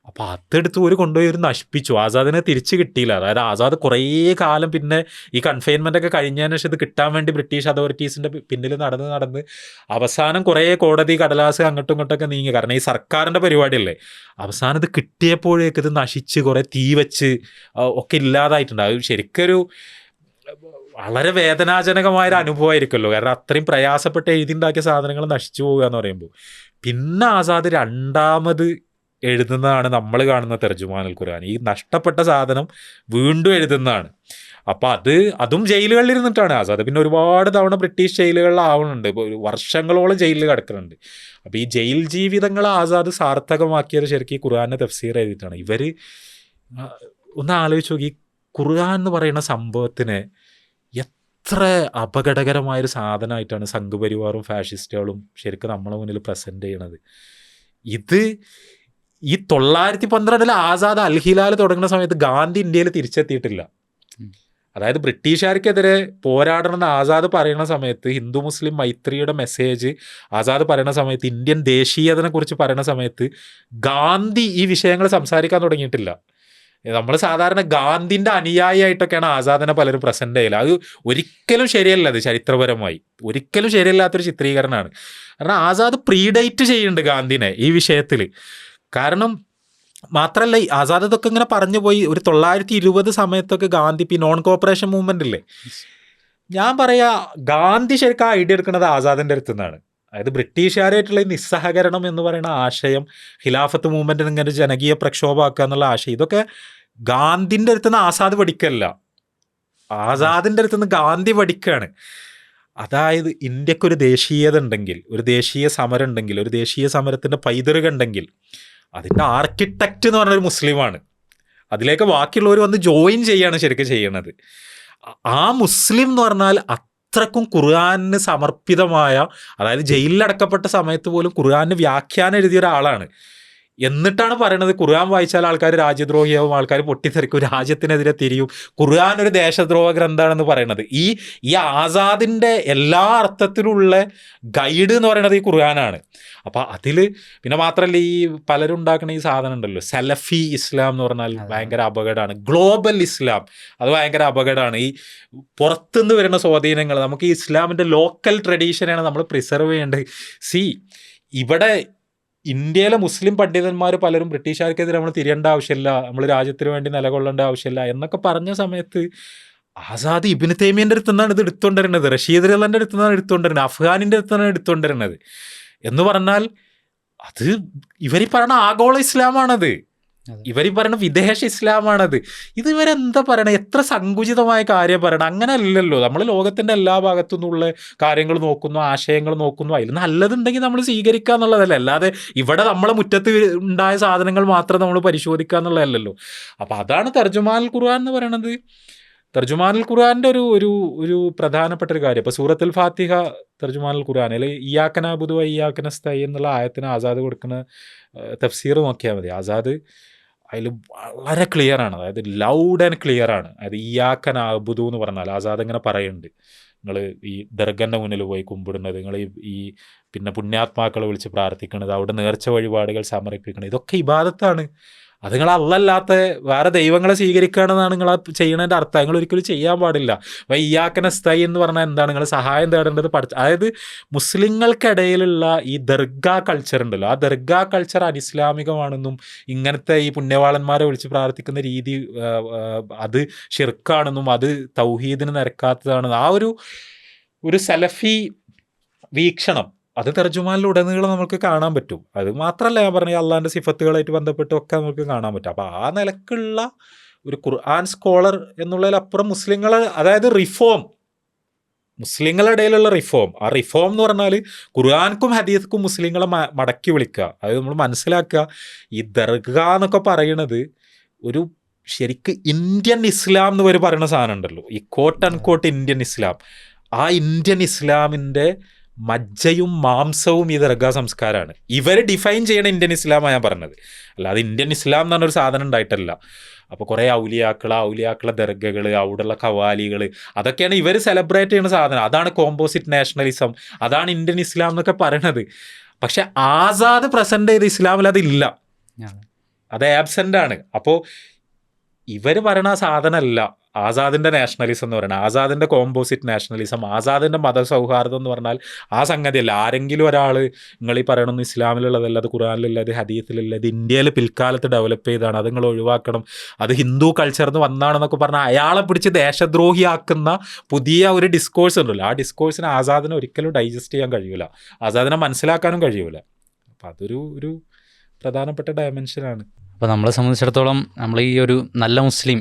അപ്പോൾ അതെടുത്ത് കൊണ്ടുപോയി നശിപ്പിച്ചു. ആസാദിനെ തിരിച്ച് കിട്ടിയില്ല. അതായത് ആസാദ് കുറേ കാലം പിന്നെ ഈ കൺഫൈൻമെൻ്റ് ഒക്കെ കഴിഞ്ഞതിന് ശേഷം ഇത് കിട്ടാൻ വേണ്ടി ബ്രിട്ടീഷ് അതോറിറ്റീസിൻ്റെ പിന്നിൽ നടന്ന് അവസാനം കുറേ കോടതി കടലാസ് അങ്ങോട്ടും ഇങ്ങോട്ടൊക്കെ നീങ്ങി. കാരണം ഈ സർക്കാരിൻ്റെ പരിപാടിയല്ലേ. അവസാനം ഇത് കിട്ടിയപ്പോഴേക്ക് ഇത് നശിച്ച് കുറേ തീ വെച്ച് ഒക്കെ ഇല്ലാതായിട്ടുണ്ട്. അത് ശരിക്കൊരു വളരെ വേദനാജനകമായൊരു അനുഭവമായിരിക്കുമല്ലോ. കാരണം അത്രയും പ്രയാസപ്പെട്ട് എഴുതിണ്ടാക്കിയ സാധനങ്ങൾ നശിച്ചു പോകുക എന്ന് പറയുമ്പോൾ. പിന്നെ ആസാദ് രണ്ടാമത് എഴുതുന്നതാണ് നമ്മൾ കാണുന്ന തർജുമാനുൽ ഖുർആൻ. ഈ നഷ്ടപ്പെട്ട സാധനം വീണ്ടും എഴുതുന്നതാണ്. അപ്പം അതും ജയിലുകളിൽ ഇരുന്നിട്ടാണ് ആസാദ്. പിന്നെ ഒരുപാട് തവണ ബ്രിട്ടീഷ് ജയിലുകളിലാവുന്നുണ്ട്, ഇപ്പോൾ ഒരു വർഷങ്ങളോളം ജയിലിൽ കിടക്കുന്നുണ്ട്. അപ്പോൾ ഈ ജയിൽ ജീവിതങ്ങൾ ആസാദ് സാർത്ഥകമാക്കിയത് ശരിക്കും ഈ ഖുർആനെ തഫ്സീർ എഴുതിയിട്ടാണ്. ഇവർ ഒന്ന് ആലോചിച്ച് നോക്കി, ഈ ഖുർആൻ എന്ന് പറയുന്ന സംഭവത്തിനെ എത്ര അപകടകരമായൊരു സാധനമായിട്ടാണ് സംഘപരിവാറും ഫാഷിസ്റ്റുകളും ശരിക്കും നമ്മളെ മുന്നിൽ പ്രസൻറ്റ് ചെയ്യണത്. ഇത് ഈ 1912 ആസാദ് അൽ ഹിലാൽ തുടങ്ങുന്ന സമയത്ത് ഗാന്ധി ഇന്ത്യയിൽ തിരിച്ചെത്തിയിട്ടില്ല. അതായത് ബ്രിട്ടീഷുകാർക്കെതിരെ പോരാടണമെന്ന് ആസാദ് പറയുന്ന സമയത്ത്, ഹിന്ദു മുസ്ലിം മൈത്രിയുടെ മെസ്സേജ് ആസാദ് പറയുന്ന സമയത്ത്, ഇന്ത്യൻ ദേശീയതനെ കുറിച്ച് പറയുന്ന സമയത്ത് ഗാന്ധി ഈ വിഷയങ്ങൾ സംസാരിക്കാൻ തുടങ്ങിയിട്ടില്ല. നമ്മൾ സാധാരണ ഗാന്ധിൻ്റെ അനുയായിയായിട്ടൊക്കെയാണ് ആസാദിനെ പലരും പ്രസൻറ്റ് ചെയ്യല്. അത് ഒരിക്കലും ശരിയല്ല, അത് ചരിത്രപരമായി ഒരിക്കലും ശരിയല്ലാത്തൊരു ചിത്രീകരണമാണ്. കാരണം ആസാദ് പ്രീഡേറ്റ് ചെയ്യുന്നുണ്ട് ഗാന്ധിനെ ഈ വിഷയത്തിൽ. കാരണം മാത്രമല്ല, ആസാദ് ഇതൊക്കെ ഇങ്ങനെ പറഞ്ഞു പോയി. ഒരു 1920 സമയത്തൊക്കെ ഗാന്ധി ഈ നോൺ കോപ്പറേഷൻ മൂവ്മെൻ്റ് ഇല്ലേ, ഞാൻ പറയാ ഗാന്ധി ശരിക്കും ഐഡിയ എടുക്കുന്നത് ആസാദിൻ്റെ അടുത്ത് നിന്നാണ്. അതായത് ബ്രിട്ടീഷുകാരായിട്ടുള്ള ഈ നിസ്സഹകരണം എന്ന് പറയുന്ന ആശയം, ഖിലാഫത്ത് മൂവ്മെൻറ്റിന് ഇങ്ങനെ ജനകീയ പ്രക്ഷോഭമാക്കുക എന്നുള്ള ആശയം, ഇതൊക്കെ ഗാന്ധിൻ്റെ അടുത്ത് നിന്ന് ആസാദ് പഠിക്കല്ല, ആസാദിൻ്റെ അടുത്ത് നിന്ന് ഗാന്ധി പഠിക്കുകയാണ്. അതായത് ഇന്ത്യക്കൊരു ദേശീയത ഉണ്ടെങ്കിൽ, ഒരു ദേശീയ സമരം ഉണ്ടെങ്കിൽ, ഒരു ദേശീയ സമരത്തിൻ്റെ പൈതൃകം ഉണ്ടെങ്കിൽ അതിൻ്റെ ആർക്കിടെക്റ്റ് എന്ന് പറഞ്ഞൊരു മുസ്ലിമാണ്. അതിലേക്ക് ബാക്കിയുള്ളവർ വന്ന് ജോയിൻ ചെയ്യാണ് ശരിക്കും ചെയ്യണത്. ആ മുസ്ലിം എന്ന് പറഞ്ഞാൽ അത്രക്കും ഖുർആന് സമർപ്പിതമായ, അതായത് ജയിലിലടക്കപ്പെട്ട സമയത്ത് പോലും ഖുർആന് വ്യാഖ്യാനം എഴുതിയ ഒരാളാണ്. എന്നിട്ടാണ് പറയണത് ഖുർആൻ വായിച്ചാൽ ആൾക്കാർ രാജ്യദ്രോഹിയാവും, ആൾക്കാർ പൊട്ടിത്തെറിക്കും, രാജ്യത്തിനെതിരെ തിരിയും, ഖുർആൻ ഒരു ദേശദ്രോഹ ഗ്രന്ഥമാണെന്ന് പറയണത്. ഈ ആസാദിൻ്റെ എല്ലാ അർത്ഥത്തിലുള്ള ഗൈഡ് എന്ന് പറയുന്നത് ഈ ഖുർആനാണ്. അപ്പോൾ അതിൽ പിന്നെ മാത്രമല്ല, ഈ പലരും ഉണ്ടാക്കുന്ന ഈ സാധനം ഉണ്ടല്ലോ, സലഫി ഇസ്ലാം എന്ന് പറഞ്ഞാൽ ഭയങ്കര അപകടമാണ്. ഗ്ലോബൽ ഇസ്ലാം അത് ഭയങ്കര അപകടമാണ്. ഈ പുറത്തുനിന്ന് വരുന്ന സ്വാധീനങ്ങൾ, നമുക്ക് ഈ ഇസ്ലാമിൻ്റെ ലോക്കൽ ട്രഡീഷനാണ് നമ്മൾ പ്രിസർവ് ചെയ്യേണ്ടത്. ഇവിടെ ഇന്ത്യയിലെ മുസ്ലിം പണ്ഡിതന്മാർ പലരും ബ്രിട്ടീഷുകാർക്കെതിരെ നമ്മൾ തിരിയേണ്ട ആവശ്യമില്ല, നമ്മൾ രാജ്യത്തിന് വേണ്ടി നിലകൊള്ളേണ്ട ആവശ്യമില്ല എന്നൊക്കെ പറഞ്ഞ സമയത്ത് ആസാദ് ഇബ്നു തൈമിയൻ്റെ അടുത്ത് നിന്നാണ് ഇത് എടുത്തുകൊണ്ടിരുന്നത്, റഷീദ് റഹ്ലാൻ്റെ അടുത്ത് നിന്നാണ് എടുത്തുകൊണ്ടിരുന്നത്, അഫ്ഗാനിൻ്റെ അടുത്ത് നിന്നാണ് എടുത്തുകൊണ്ടിരുന്നത്. എന്ന് പറഞ്ഞാൽ അത് ഇവരീ പറയുന്ന ആഗോള ഇസ്ലാമാണത്, ഇവരീ പറയുന്ന വിദേശ ഇസ്ലാമാണത്. ഇത് ഇവരെന്താ പറയണത്, എത്ര സങ്കുചിതമായ കാര്യം പറയണം. അങ്ങനെ അല്ലല്ലോ, നമ്മൾ ലോകത്തിൻ്റെ എല്ലാ ഭാഗത്തു നിന്നുള്ള കാര്യങ്ങൾ നോക്കുന്നു, ആശയങ്ങൾ നോക്കുന്നു, അതിൽ നല്ലതുണ്ടെങ്കിൽ നമ്മൾ സ്വീകരിക്കുക എന്നുള്ളതല്ല. അല്ലാതെ ഇവിടെ നമ്മളെ മുറ്റത്ത് ഉണ്ടായ സാധനങ്ങൾ മാത്രം നമ്മൾ പരിശോധിക്കുക എന്നുള്ളതല്ലല്ലോ. അപ്പോൾ അതാണ് തർജുമാനുൽ ഖുർആൻ എന്ന് പറയണത്. തർജുമാനുൽ ഖുർആൻ്റെ ഒരു പ്രധാനപ്പെട്ട ഒരു കാര്യം, ഇപ്പോൾ സൂറത്തുൽ ഫാത്തിഹ തർജുമാനുൽ ഖുർആനിൽ ഇയ്യാക നഅ്ബുദു വ ഇയ്യാക നസ്തഈൻ എന്നുള്ള ആയത്തിന് ആസാദ് കൊടുക്കുന്ന തഫ്സീർ നോക്കിയാൽ മതി. ആസാദ് അതിൽ വളരെ ക്ലിയറാണ്, അതായത് ലൗഡ് ആൻഡ് ക്ലിയർ ആണ്. അതായത് ഇയ്യാക നഅ്ബുദു എന്ന് പറഞ്ഞാൽ ആസാദ് ഇങ്ങനെ പറയുന്നുണ്ട്, നിങ്ങൾ ഈ ദർഗൻ്റെ മുന്നിൽ പോയി കുമ്പിടുന്നത്, നിങ്ങൾ ഈ പിന്നെ പുണ്യാത്മാക്കളെ വിളിച്ച് പ്രാർത്ഥിക്കുന്നത്, അവിടെ നേർച്ച വഴിപാടുകൾ സമർപ്പിക്കുന്നത്, ഇതൊക്കെ ഇബാദത്താണ്. അത് നിങ്ങൾ അല്ലല്ലാത്ത വേറെ ദൈവങ്ങളെ സ്വീകരിക്കുകയാണെന്നാണ് നിങ്ങൾ ആ ചെയ്യണതിൻ്റെ അർത്ഥം. നിങ്ങൾ ഒരിക്കലും ചെയ്യാൻ പാടില്ല. അപ്പോൾ ഇയ്യാക നസ്തഈൻ എന്ന് പറഞ്ഞാൽ എന്താണ്, നിങ്ങൾ സഹായം തേടേണ്ടത് അതായത് മുസ്ലിങ്ങൾക്കിടയിലുള്ള ഈ ദർഗാ കൾച്ചർ ഉണ്ടല്ലോ, ആ ദർഗാ കൾച്ചർ അനിസ്ലാമികമാണെന്നും ഇങ്ങനത്തെ ഈ പുണ്യവാളന്മാരെ വിളിച്ച് പ്രാർത്ഥിക്കുന്ന രീതി അത് ഷിർക്കാണെന്നും അത് തൗഹീദിന് നിരക്കാത്തതാണെന്നും ആ ഒരു സലഫി വീക്ഷണം അത് തർജുമാനിലുടനീളം നമുക്ക് കാണാൻ പറ്റും. അത് മാത്രമല്ല, ഞാൻ പറഞ്ഞ അള്ളാഹിൻ്റെ സിഫത്തുകളായിട്ട് ബന്ധപ്പെട്ടൊക്കെ നമുക്ക് കാണാൻ പറ്റും. അപ്പോൾ ആ നിലക്കുള്ള ഒരു ഖുർആൻ സ്കോളർ എന്നുള്ളതിലപ്പുറം മുസ്ലിങ്ങൾ, അതായത് റിഫോം, മുസ്ലിങ്ങളുടെ ഇടയിലുള്ള റിഫോം, ആ റിഫോം എന്ന് പറഞ്ഞാൽ ഖുർആൻക്കും ഹദീസ്ക്കും മുസ്ലിങ്ങളെ മടക്കി വിളിക്കുക. അത് നമ്മൾ മനസ്സിലാക്കുക. ഈ ദർഗ എന്നൊക്കെ പറയണത് ഒരു ശരിക്ക് ഇന്ത്യൻ ഇസ്ലാം എന്ന് വരെ പറയുന്ന സാധനം ഉണ്ടല്ലോ, ഈ കോട്ട് ആൻഡ് കോട്ട് ഇന്ത്യൻ ഇസ്ലാം. ആ ഇന്ത്യൻ ഇസ്ലാമിൻ്റെ മജ്ജയും മാംസവും ഈ ദർഗാ സംസ്കാരമാണ്. ഇവർ ഡിഫൈൻ ചെയ്യണ ഇന്ത്യൻ ഇസ്ലാമാണ് ഞാൻ പറഞ്ഞത്, അല്ലാതെ ഇന്ത്യൻ ഇസ്ലാം എന്ന് പറഞ്ഞൊരു സാധനം ഉണ്ടായിട്ടല്ല. അപ്പോൾ കുറേ ഔലിയാക്കളെ ദർഗകൾ, അവിടെയുള്ള ഖവാലികൾ, അതൊക്കെയാണ് ഇവർ സെലിബ്രേറ്റ് ചെയ്യുന്ന സാധനം. അതാണ് കോമ്പോസിറ്റ് നാഷണലിസം, അതാണ് ഇന്ത്യൻ ഇസ്ലാം എന്നൊക്കെ പറയണത്. പക്ഷെ ആസാദ് പ്രസൻറ്റ് ചെയ്ത ഇസ്ലാമിൽ അതില്ല, അത് ആബ്സെൻ്റ് ആണ്. അപ്പോൾ ഇവർ പറയണ സാധനമല്ല ആസാദിൻ്റെ നാഷണലിസം എന്ന് പറയുന്നത്, ആസാദിൻ്റെ കോമ്പോസിറ്റ് നാഷണലിസം, ആസാദിൻ്റെ മതസൗഹാർദ്ദം എന്ന് പറഞ്ഞാൽ ആ സംഗതിയല്ല. ആരെങ്കിലും ഒരാൾ നിങ്ങൾ ഈ പറയണമെന്ന് ഇസ്ലാമിലുള്ളതല്ല, അത് ഖുർആനിലില്ല, അത് ഹദീസിലില്ല, ഇത് ഇന്ത്യയിൽ പിൽക്കാലത്ത് ഡെവലപ്പ് ചെയ്താണ്, അത് നിങ്ങൾ ഒഴിവാക്കണം, അത് ഹിന്ദു കൾച്ചറിൽ നിന്ന് വന്നാണെന്നൊക്കെ പറഞ്ഞാൽ അയാളെ പിടിച്ച് ദേശദ്രോഹിയാക്കുന്ന പുതിയ ഒരു ഡിസ്കോഴ്സ് ഉണ്ടല്ലോ, ആ ഡിസ്കോഴ്സിന് ആസാദിനെ ഒരിക്കലും ഡൈജസ്റ്റ് ചെയ്യാൻ കഴിയില്ല, ആസാദിനെ മനസ്സിലാക്കാനും കഴിയില്ല. അപ്പോൾ അതൊരു പ്രധാനപ്പെട്ട ഡയമെൻഷനാണ്. അപ്പോൾ നമ്മളെ സംബന്ധിച്ചിടത്തോളം നമ്മൾ ഈ ഒരു നല്ല മുസ്ലിം